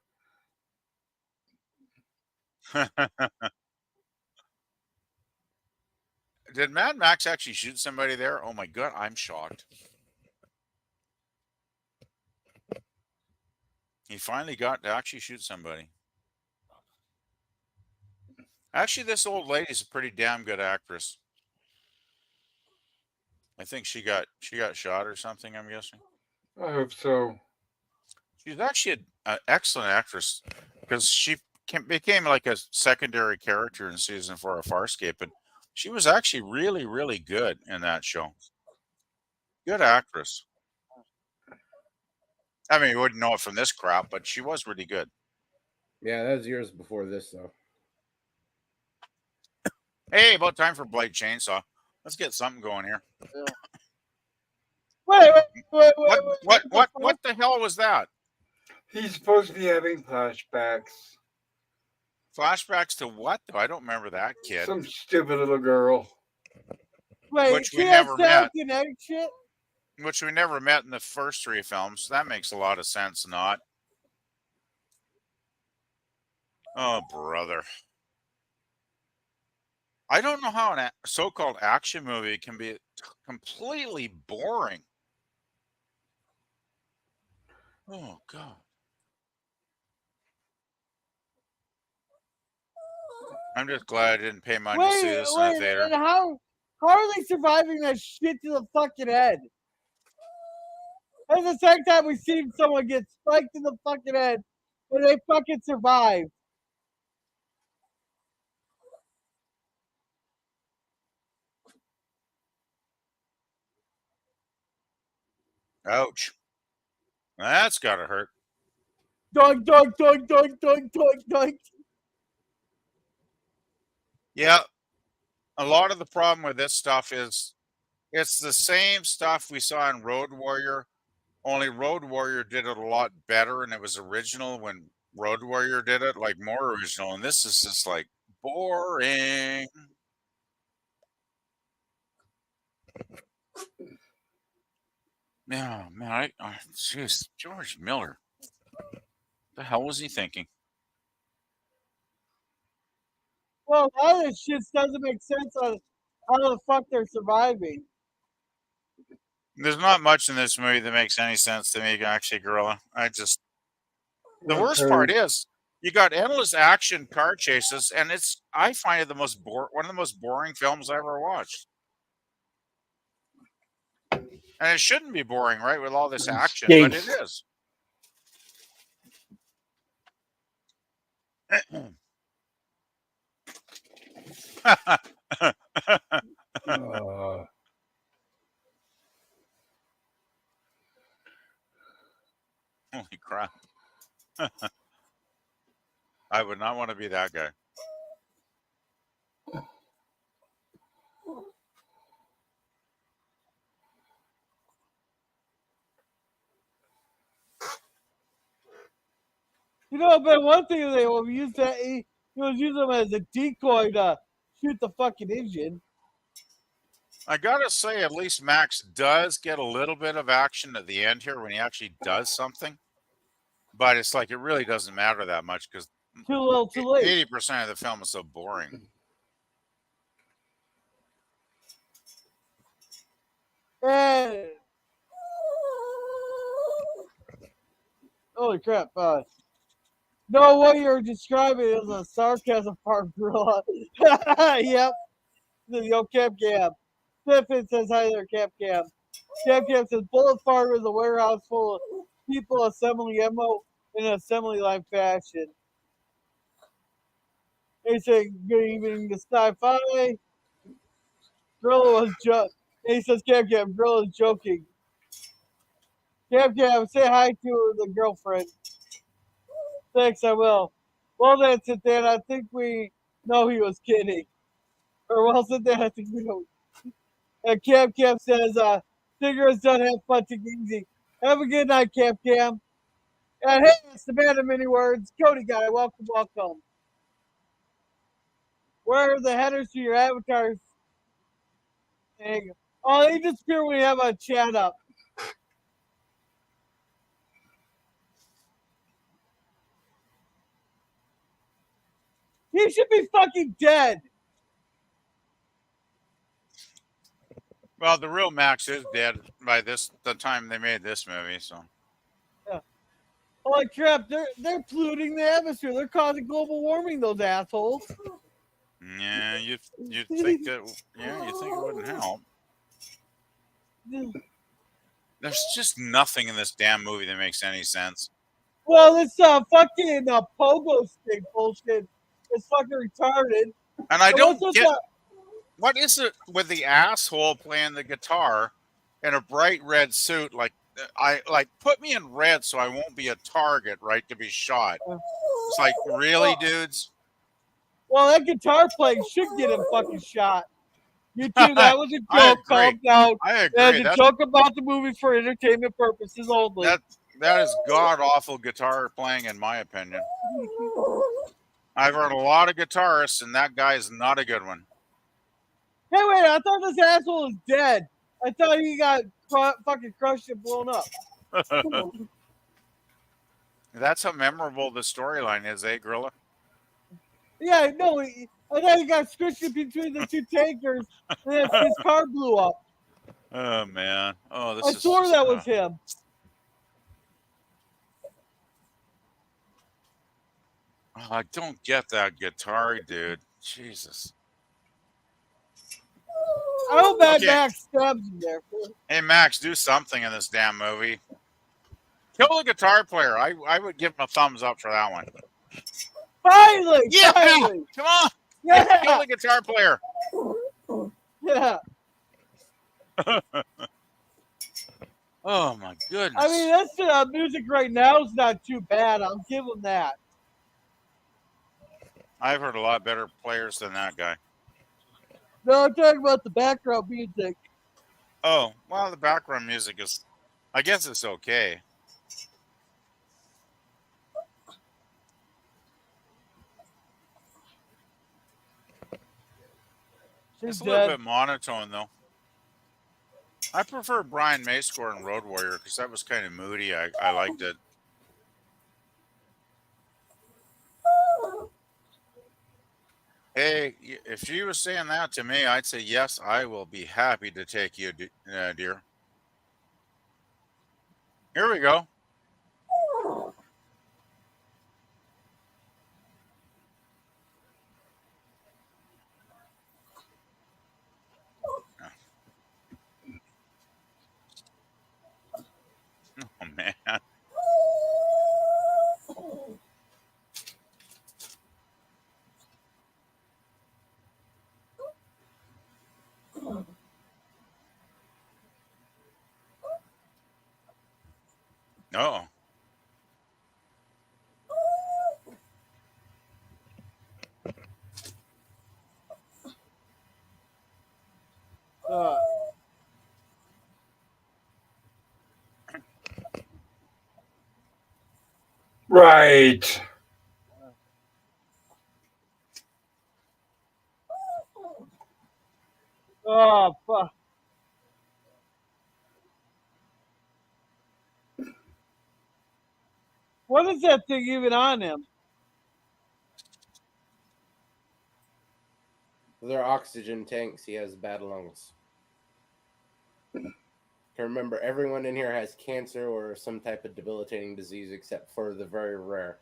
Did Mad Max actually shoot somebody there? Oh my god, I'm shocked. He finally got to actually shoot somebody. Actually, this old lady's a pretty damn good actress. I think she got shot or something, I'm guessing. I hope so. She's actually an excellent actress because she became like a secondary character in season 4 of Farscape, and she was actually really, really good in that show. Good actress. I mean, you wouldn't know it from this crap, but she was really good. Yeah, that was years before this, though. Hey, about time for Blade Chainsaw. Let's get something going here. Yeah. Wait. What the hell was that? He's supposed to be having flashbacks. Flashbacks to what? Though I don't remember that kid. Some stupid little girl. Wait, Which we she has never met. telekinetic shit? Which we never met in the first 3 films. That makes a lot of sense. Not. Oh, brother. I don't know how a so-called action movie can be completely boring. Oh, God. I'm just glad I didn't pay money to see this in the theater. And how are they surviving that shit to the fucking head? That's the second time we've seen someone get spiked in the fucking head, and they fucking survive. Ouch. That's gotta hurt. Doink, doink, doink, doink, doink, doink, doink. Yeah. A lot of the problem with this stuff is it's the same stuff we saw in Road Warrior, only Road Warrior did it a lot better and it was original when Road Warrior did it, like more original. And this is just like boring. Yeah, man, jeez, George Miller. The hell was he thinking? Well, a lot of this shit doesn't make sense on how the fuck they're surviving. There's not much in this movie that makes any sense to me, actually, Gorilla. The worst part is you got endless action car chases, and I find it one of the most boring films I ever watched. And it shouldn't be boring, right, with all this action, but it is. Holy crap. I would not want to be that guy. You know, but one thing they will use that he was using them as a decoy to shoot the fucking engine. I gotta say, at least Max does get a little bit of action at the end here when he actually does something. But it's like it really doesn't matter that much because Too little, too late. 80% of the film is so boring. And holy crap! No, what you're describing is a sarcasm part, Gorilla. Yep. Yo, Cap Cam. Tiffin says hi there, Cap Cam. Cap Cam says Bullet Farm is a warehouse full of people assembling ammo in an assembly line fashion. He said, good evening to Sci-Fi. Gorilla was he says, Cap Cam, Gorilla is joking. Cap Cam, say hi to the girlfriend. Thanks, I will. Well, that's it, Dan. I think we know he was kidding. Or well said, Dan. I think we know. And Cam Cam says, cigarettes don't have fun to easy. Have a good night, Cam Cam. And hey, it's the man of many words. Cody Guy, welcome, welcome. Where are the headers to your avatars? Oh, they disappear when you have a chat up. He should be fucking dead. Well, the real Max is dead by the time they made this movie, so. Yeah. Holy crap, they're polluting the atmosphere. They're causing global warming, those assholes. Yeah, you'd think that you think it wouldn't help. There's just nothing in this damn movie that makes any sense. Well, this fucking pogo stick bullshit is fucking retarded. And I don't get what is it with the asshole playing the guitar in a bright red suit? Like put me in red so I won't be a target, right, to be shot. It's like, really, dudes? Well, that guitar playing should get him fucking shot. You two, that was a joke. Calm down. I agree. That's a joke about the movie for entertainment purposes only. That is god awful guitar playing, in my opinion. I've heard a lot of guitarists, and that guy is not a good one. Hey, wait! I thought this asshole was dead. I thought he got fucking crushed and blown up. That's how memorable the storyline is, eh, Gorilla? Yeah, no, and then he got squished in between the two tankers, and then his car blew up. Oh man. Oh, this I is swore just, that was him. oh, I don't get that guitar, dude. Jesus. I hope Mad Okay. Max stabs him there. Hey Max, do something in this damn movie. Kill the guitar player. I would give him a thumbs up for that one. Finally, Yeah! finally, Come on! yeah, Kill the guitar player. yeah. Oh my goodness. I mean, this music right now is not too bad. I'll give him that. I've heard a lot better players than that guy. No, I'm talking about the background music. Oh, well, the background music is, I guess it's okay. She's It's a little dead. bit monotone, though. I prefer Brian May score in Road Warrior because that was kind of moody. I liked it. Hey, if she was saying that to me, I'd say, yes, I will be happy to take you, dear. Here we go. Oh, man. Oh. Right. Oh, fuck. What is that thing even on him? They're oxygen tanks. He has bad lungs. Remember, everyone in here has cancer or some type of debilitating disease except for the very rare.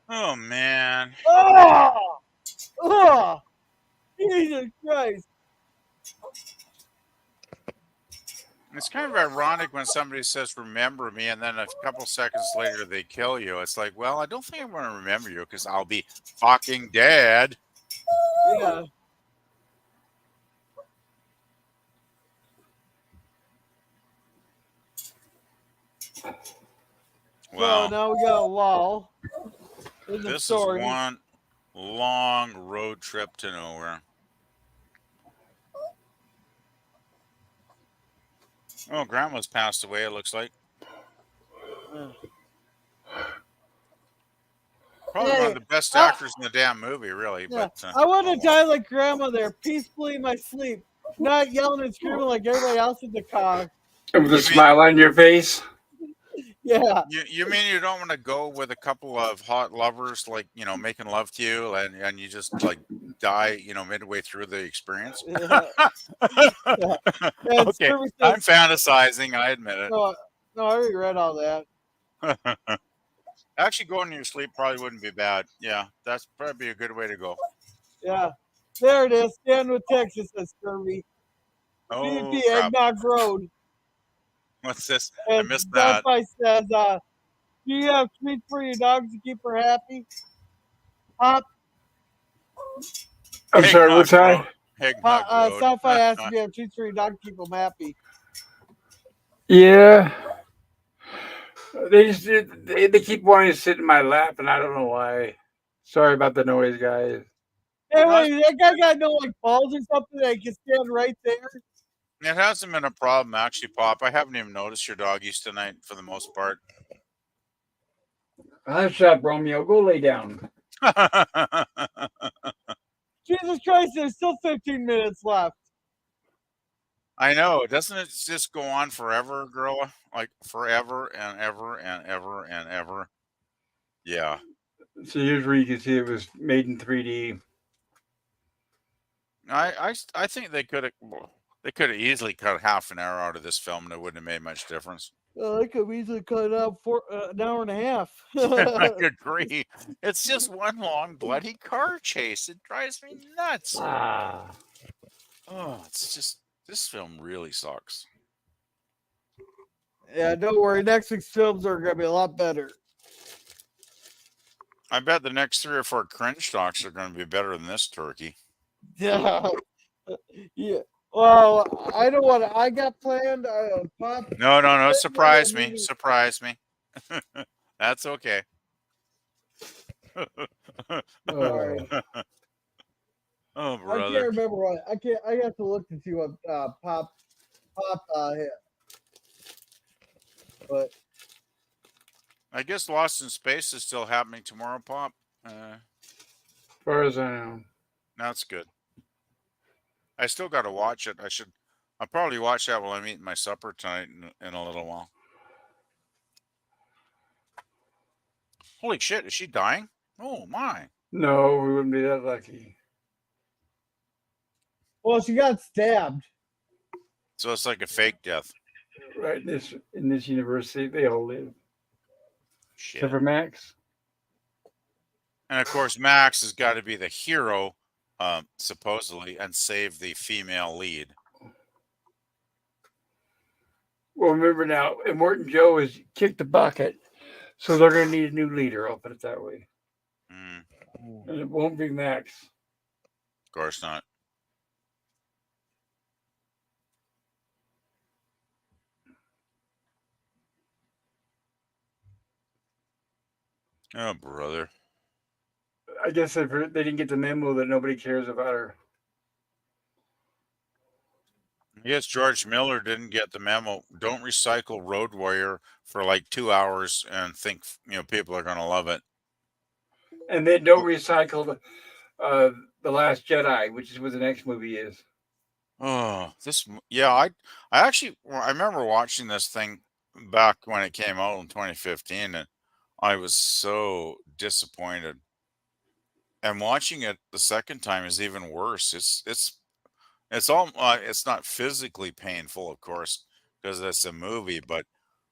Oh, man. Oh! Oh! Jesus Christ. It's kind of ironic when somebody says, remember me, and then a couple seconds later they kill you. It's like, well, I don't think I'm going to remember you because I'll be fucking dead. Yeah. Well, So now we got a lull in the this story. is one long road trip to nowhere. Oh, Grandma's passed away, it looks like. Probably one of the best actors in the damn movie, really. Yeah. But I want to die like Grandma there, peacefully in my sleep, not yelling and screaming like everybody else in the car. And with a smile on your face. Yeah. You mean you don't want to go with a couple of hot lovers, like, making love to you, and you just like die, midway through the experience? Yeah. Yeah. Okay, I'm fantasizing. I admit it. No, I already read all that. Actually, going to your sleep probably wouldn't be bad. Yeah, that's probably a good way to go. Yeah. There it is. Stanwood, Texas, says Kirby. Oh, PvP crap. Eggnog Road. What's this? And I missed that. Sci-Fi says, do you have treats for your dogs to keep her happy? Pop. I'm sorry, what's that? Sci-Fi asked if you have treats for your dog to keep them happy. Yeah. They keep wanting to sit in my lap, and I don't know why. Sorry about the noise, guys. Hey, wait, that guy got no like balls or something that can stand right there? It hasn't been a problem, actually, Pop. I haven't even noticed your doggies tonight for the most part. Hush up, Romeo. Go lay down. Jesus Christ, there's still 15 minutes left. I know. Doesn't it just go on forever, girl? Like forever and ever and ever and ever. Yeah. So here's where you can see it was made in 3D. I think they could have easily cut half an hour out of this film and it wouldn't have made much difference. I could easily cut it out for an hour and a half. I agree. It's just one long bloody car chase. It drives me nuts. Ah. Oh, it's just this film really sucks. Yeah, don't worry. Next week's films are going to be a lot better. I bet the next 3 or 4 cringe talks are going to be better than this turkey. Yeah. Yeah. Well, I don't want to. I got planned. Pop. No. Surprise me. Surprise me. That's okay. Sorry. Oh, I brother. can't remember what. I have to look to see what Pop hit. But I guess Lost in Space is still happening tomorrow, Pop. As far as I know. That's good. I still got to watch it. I'll probably watch that while I'm eating my supper tonight in a little while. Holy shit, is she dying? Oh, my. No, we wouldn't be that lucky. well, she got stabbed. So it's like a fake death. Right in this university, they all live. Shit. Except for Max. And of course, Max has got to be the hero, supposedly, and save the female lead. Well, remember now, Immortan Joe has kicked the bucket, so they're going to need a new leader. I'll put it that way. Mm, And it won't be Max. of course not. Oh, brother. I guess they didn't get the memo that nobody cares about her. I guess George Miller didn't get the memo. Don't recycle Road Warrior for like 2 hours and think people are going to love it. And then don't recycle the Last Jedi, which is what the next movie is. Oh, I remember watching this thing back when it came out in 2015, and I was so disappointed. And watching it the second time is even worse. It's not physically painful, of course, because it's a movie, but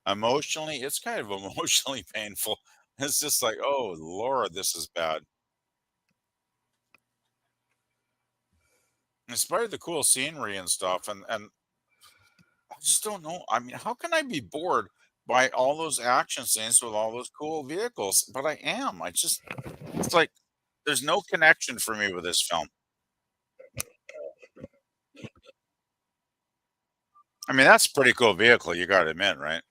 emotionally, it's kind of emotionally painful. It's just like, oh Lord, this is bad. In spite of the cool scenery and stuff, and I just don't know. I mean, how can I be bored by all those action scenes with all those cool vehicles? But I am. It's like there's no connection for me with this film. I mean, that's a pretty cool vehicle, you got to admit, right?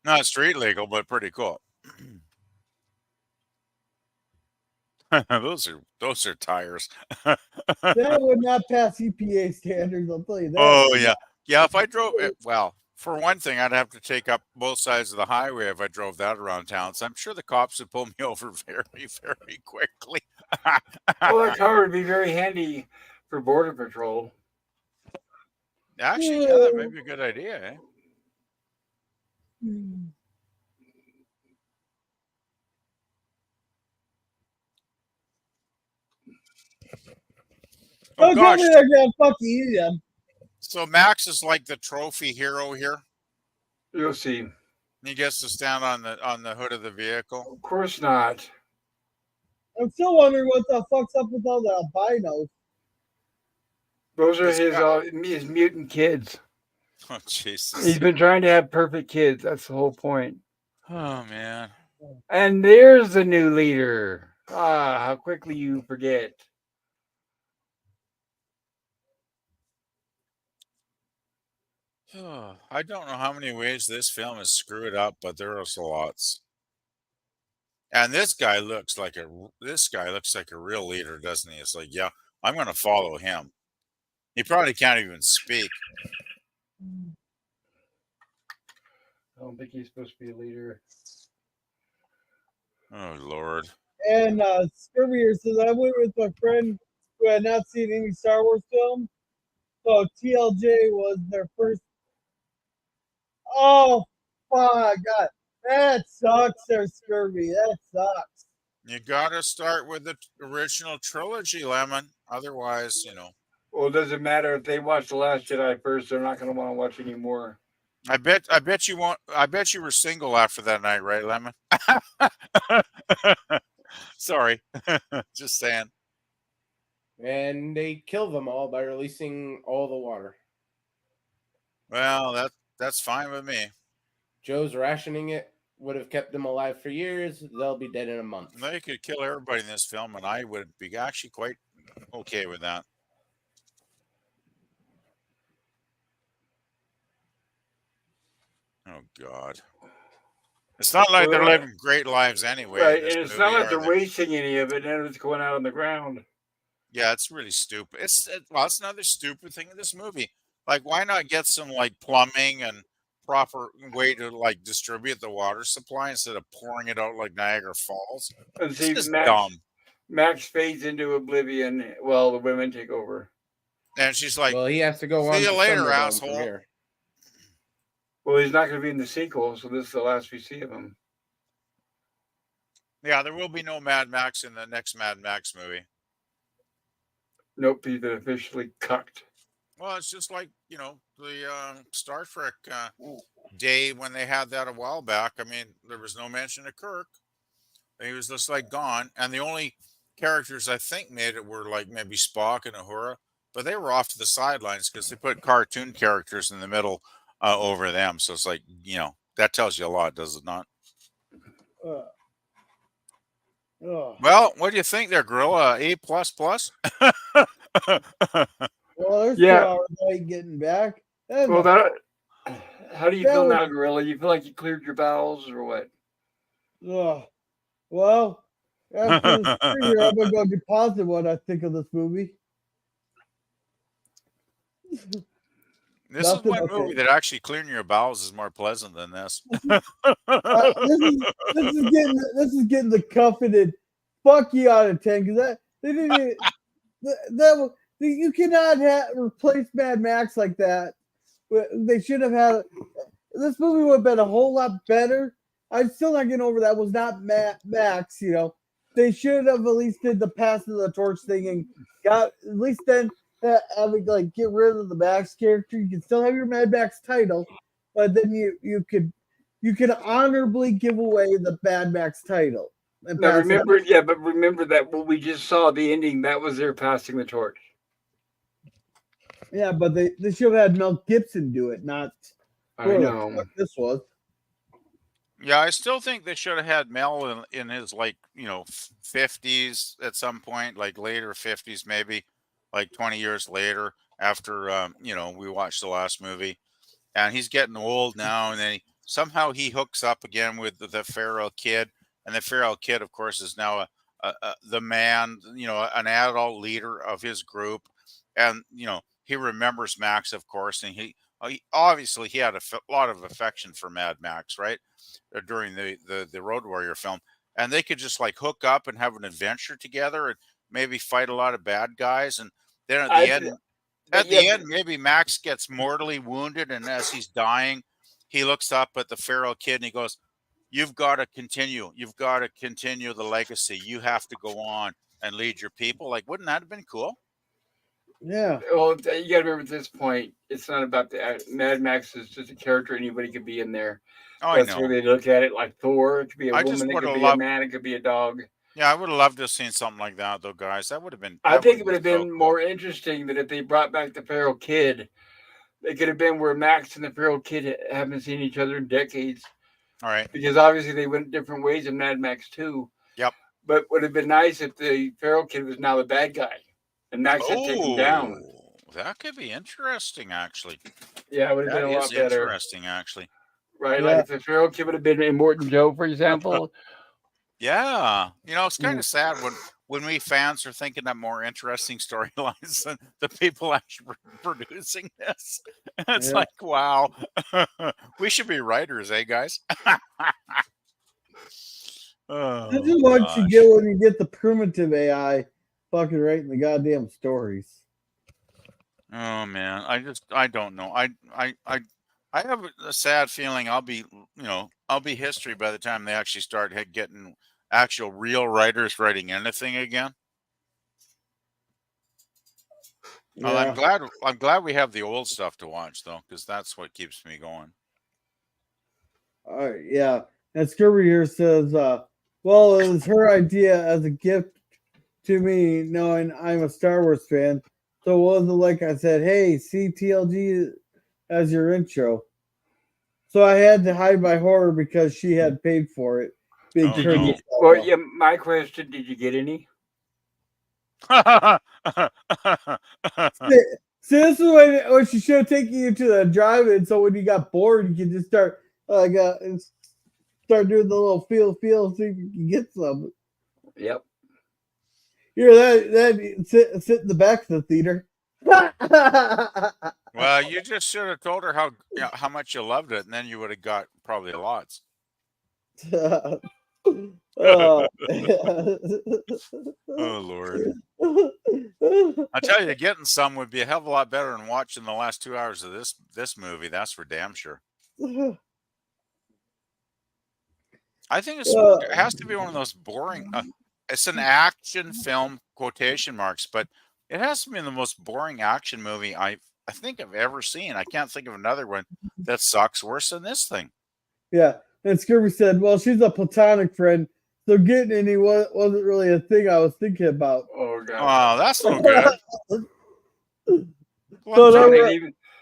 Not street legal, but pretty cool. Those are tires. That would not pass EPA standards. I'll tell you that. Oh yeah, yeah. If I drove it, well, for one thing, I'd have to take up both sides of the highway if I drove that around town. So I'm sure the cops would pull me over very, very quickly. Well, that car would be very handy for border patrol. Actually, yeah, that may be a good idea. Eh? Oh Don't gosh! tell me they're gonna fucking eat them. So Max is like the trophy hero here. You'll see. He gets to stand on the hood of the vehicle. Of course not. I'm still wondering what the fuck's up with all the albinos. Those are This his mutant kids. Oh Jesus! He's been trying to have perfect kids. That's the whole point. Oh man! And there's the new leader. Ah, how quickly you forget. I don't know how many ways this film is screwed up, but there are lots. And this guy looks like a real leader, doesn't he? It's like, yeah, I'm going to follow him. He probably can't even speak. I don't think he's supposed to be a leader. Oh Lord! And Scribbier says I went with my friend who had not seen any Star Wars film. So TLJ was their first. Oh, my God. That sucks, Sir Scurvy. That sucks. You gotta start with the original trilogy, Lemon. Otherwise, Well, it doesn't matter if they watch The Last Jedi first; they're not going to want to watch anymore. I bet you won't. I bet you were single after that night, right, Lemon? Sorry, just saying. And they kill them all by releasing all the water. Well, that's fine with me. Joe's rationing it would have kept them alive for years. They'll be dead in a month. They could kill everybody in this film, and I would be actually quite okay with that. Oh God. It's not like they're living great lives anyway. Right, and it's not like they're wasting any of it, and it's going out on the ground. Yeah, it's really stupid. It's another stupid thing in this movie. Like, why not get some like plumbing and proper way to like distribute the water supply instead of pouring it out like Niagara Falls? And see, It's just dumb. Max fades into oblivion while the women take over. And she's like, "Well, he has to go on. See you later, asshole." Well, he's not going to be in the sequel, so this is the last we see of him. Yeah, there will be no Mad Max in the next Mad Max movie. Nope, he's been officially cucked. Well, it's just like, the Star Trek day when they had that a while back. I mean, there was no mention of Kirk. He was just like gone. And the only characters I think made it were like maybe Spock and Uhura, but they were off to the sidelines because they put cartoon characters in the middle over them. So it's like, that tells you a lot, does it not? Well, what do you think there, Gorilla? A++? Well, they're already getting back. Well, how do you feel now, Gorilla? You feel like you cleared your bowels or what? Well, after this trigger, I'm going to go get positive what I think of this movie. This is one movie that actually clearing your bowels is more pleasant than this. This is getting the coveted fuck you out of 10 because they didn't. You cannot replace Mad Max like that. They should have had. This movie would have been a whole lot better. I'm still not getting over that was not Mad Max. They should have at least did the pass of the torch thing and got at least then. Having get rid of the Max character, you can still have your Mad Max title, but then you could honorably give away the Mad Max title. Now remember that what we just saw the ending that was their passing the torch. Yeah, but they should have had Mel Gibson do it, not. I know what this was. Yeah, I still think they should have had Mel in his 50s at some point, like later 50s maybe. Like 20 years later after, we watched the last movie. And he's getting old now. And then somehow he hooks up again with the feral kid. And the feral kid, of course, is now the man, an adult leader of his group. And, he remembers Max, of course. And he obviously he had a lot of affection for Mad Max, right? During the Road Warrior film. And they could just hook up and have an adventure together and maybe fight a lot of bad guys. And then at the end, maybe Max gets mortally wounded, and as he's dying, he looks up at the feral kid and he goes, "You've got to continue. You've got to continue the legacy. You have to go on and lead your people." Wouldn't that have been cool? Yeah. Well, you got to remember at this point, it's not about the Mad Max is just a character anybody could be in there. Oh, That's I know. where they look at it like Thor. It could be a woman. It could be a man. It could be a dog. Yeah, I would have loved to have seen something like that, though, guys. That would have been. I think it would have been more interesting that if they brought back the feral kid, it could have been where Max and the feral kid haven't seen each other in decades. All right. Because obviously they went different ways in Mad Max 2. Yep. But would have been nice if the feral kid was now the bad guy and Max had taken him down. That could be interesting, actually. Yeah, it would have been a lot better. Interesting, actually. Right, like if the feral kid would have been Immortan Joe, for example. Yeah, it's kind of sad when we fans are thinking of more interesting storylines than the people actually producing this. It's like, wow, we should be writers, eh, guys? This is what you get when you get the primitive AI fucking writing the goddamn stories. Oh man, I don't know. I have a sad feeling I'll be history by the time they actually start getting actual real writers writing anything again. Well, Yeah. I'm glad we have the old stuff to watch though, because that's what keeps me going. All right. Yeah. And Scurvy here says, well, it was her idea as a gift to me, knowing I'm a Star Wars fan. So it wasn't like I said, hey, see TLG as your intro. So I had to hide my horror because she had paid for it. Being Oh, courteous. no. Well, yeah. My question: did you get any? See, this is when she should have taken you to the drive-in. So when you got bored, you could just start start doing the little feel, see if you can get some. Yep. Here, that sit in the back of the theater. Well, you just should have told her how much you loved it, and then you would have got probably lots. Oh. Oh Lord! I tell you, getting some would be a hell of a lot better than watching the last 2 hours of this movie. That's for damn sure. I think it has to be one of those boring. It's an action film, quotation marks, but it has to be the most boring action movie I think I've ever seen. I can't think of another one that sucks worse than this thing. Yeah, and Scurvy said, "Well, she's a platonic friend, so getting any wasn't really a thing I was thinking about." Oh god. Oh, that's no good.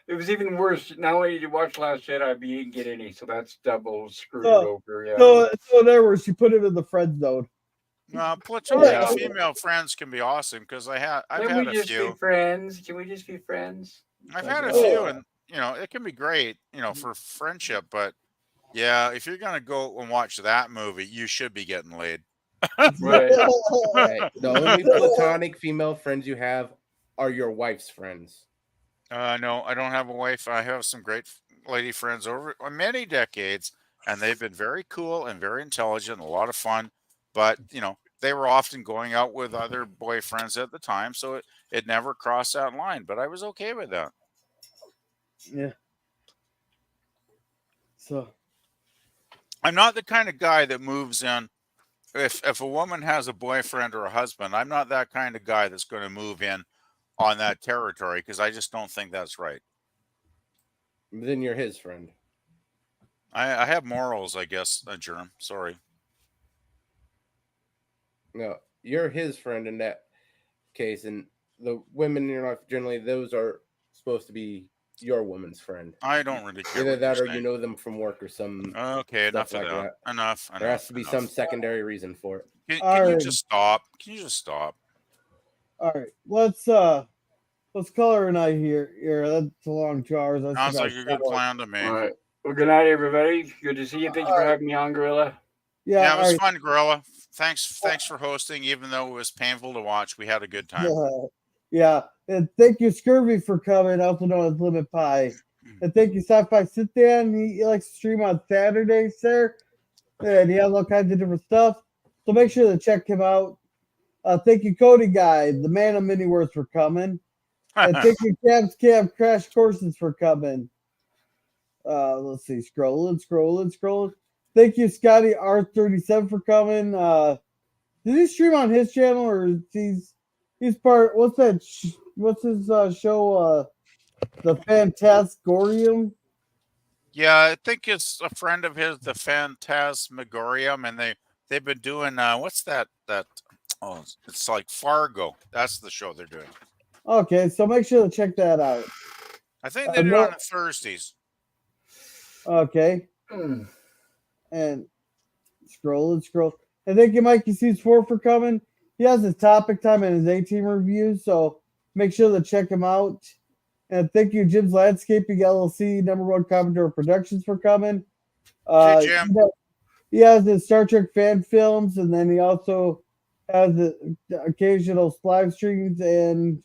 It was even worse. Not only did you watch Last Jedi, but you didn't get any, so that's double screwed it over. Yeah. So there, where she put him in the friend zone. Platonic female friends can be awesome because I've had a few. Can we just be friends? Can we just be friends? I've had a few, and it can be great, for friendship. But yeah, if you're gonna go and watch that movie, you should be getting laid. Right. Right. The only platonic female friends you have are your wife's friends. No, I don't have a wife. I have some great lady friends over many decades, and they've been very cool and very intelligent, and a lot of fun. But they were often going out with other boyfriends at the time, so it never crossed that line. But I was okay with that. Yeah. So I'm not the kind of guy that moves in. If a woman has a boyfriend or a husband, I'm not that kind of guy that's going to move in on that territory because I just don't think that's right. Then you're his friend. I have morals, I guess, Germ. Sorry. No, you're his friend in that case, and the women in your life, generally, those are supposed to be your woman's friend. I don't really care. Either that or you know them from work or some. Okay, enough of that. Enough. There has to be some secondary reason for it. Can you just stop? Can you just stop? All right, let's call her a night here. That's a long 2 hours. Sounds like a good plan to me. All right. Well, good night, everybody. Good to see you. Thank you for having me on, Gorilla. Yeah, it was fun, Gorilla. Thanks for hosting. Even though it was painful to watch, we had a good time. Yeah, and thank you, Scurvy, for coming, also known as Limit Pie. And thank you, Sci-Fi Sit Down. He likes to stream on Saturdays, sir. And he has all kinds of different stuff. So make sure to check him out. Thank you, Cody Guy, the man of many words, for coming. And thank you, Cabs Cab Crash Courses, for coming. Let's see, scrolling. Thank you, Scotty R37, for coming. Did he stream on his channel, or he's part? What's that? What's his show? The Phantasmagorium. Yeah, I think it's a friend of his, the Phantasmagorium, and they've been doing what's that? Oh, it's like Fargo. That's the show they're doing. Okay, so make sure to check that out. I think they do it on Thursdays. Okay. And scroll. And thank you, Mikey Seeds4, for coming. He has his topic time and his A-Team review, so make sure to check him out. And thank you, Jim's Landscaping LLC, #1 Commodore Productions, for coming. Hey, Jim. He has his Star Trek fan films, and then he also has the occasional live streams and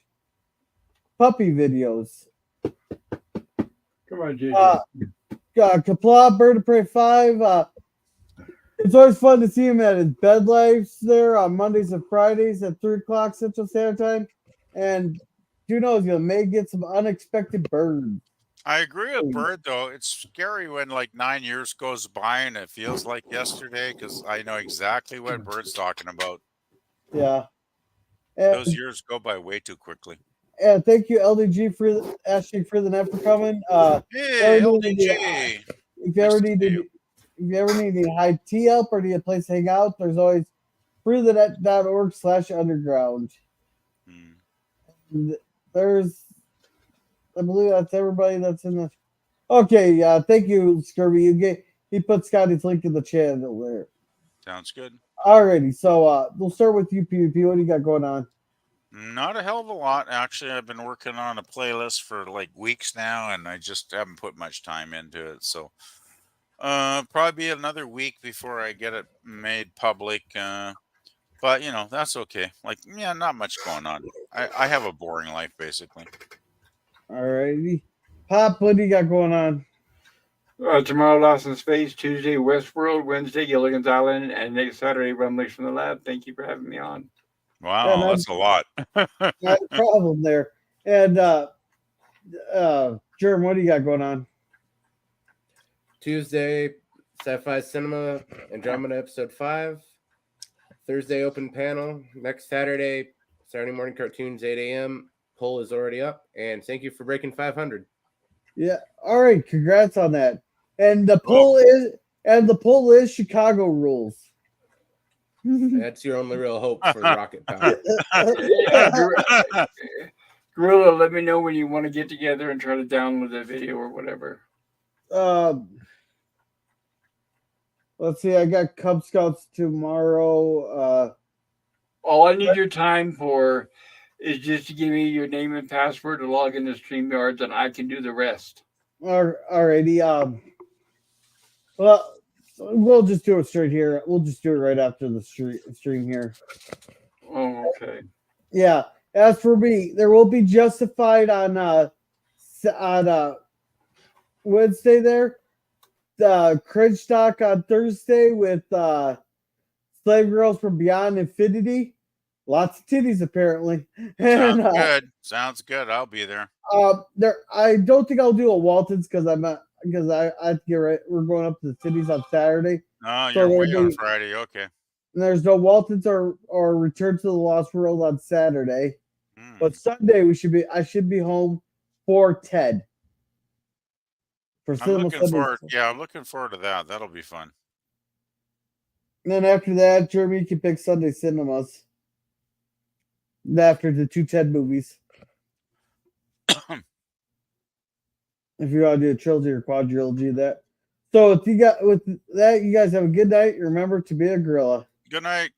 puppy videos. Come on, JJ. Kapla, Bird of Prey 5. It's always fun to see him at his bed lives there on Mondays and Fridays at 3 o'clock Central Standard Time. And who knows, you may get some unexpected birds. I agree with Bird though. It's scary when like 9 years goes by and it feels like yesterday because I know exactly what Bird's talking about. Yeah. Those And, years go by way too quickly. and thank you, LDG, for asking for the net for coming. Hey, LDJ. If you Nice ever to see need you. if you ever need any high tea help or need a place to hang out, there's always freethenet.org/underground. There's, I believe that's everybody that's in the. Okay, thank you, Scurvy. He put Scotty's link in the channel there. Sounds good. Alrighty, so we'll start with you, PvP. What do you got going on? Not a hell of a lot. Actually, I've been working on a playlist for like weeks now, and I just haven't put much time into it. So, probably be another week before I get it made public. But you know, that's okay. Like, yeah, not much going on. I have a boring life basically. Alrighty, Pop, what do you got going on? Tomorrow, Lost in Space. Tuesday, Westworld. Wednesday, Gilligan's Island. And next Saturday, Rumblings from the Lab. Thank you for having me on. Wow, Yeah, that's a lot. not a problem there. And Jerm, what do you got going on? Tuesday, Sci-Fi Cinema, Andromeda Episode 5. Thursday, open panel. Next Saturday morning cartoons, 8 a.m. Poll is already up. And thank you for breaking 500. Yeah, all right, congrats on that. And the poll is Chicago rules. That's your only real hope for rocket power. Gorilla, let me know when you want to get together and try to download that video or whatever. Let's see. I got Cub Scouts tomorrow. All I need your time for is just to give me your name and password to log into StreamYards, and I can do the rest. Alrighty. Well, we'll just do it straight here. We'll just do it right after the stream here. Oh, okay. Yeah. As for me, there will be Justified on Wednesday there. The Cringe Stock on Thursday with Slave Girls from Beyond Infinity. Lots of titties apparently. Sounds good. Sounds good. I'll be there. I don't think I'll do a Waltons because I have to get right. We're going up to the titties on Saturday. Oh, you're away on Friday. Okay. And there's no Waltons or Return to the Lost World on Saturday. But Sunday I should be home for Ted. I'm looking forward. Yeah, I'm looking forward to that. That'll be fun. And then after that, Jeremy can pick Sunday cinemas. After the 2 Ted movies. If you want to do a trilogy or quadrilogy of that. So with that, you guys have a good night. Remember to be a gorilla. Good night.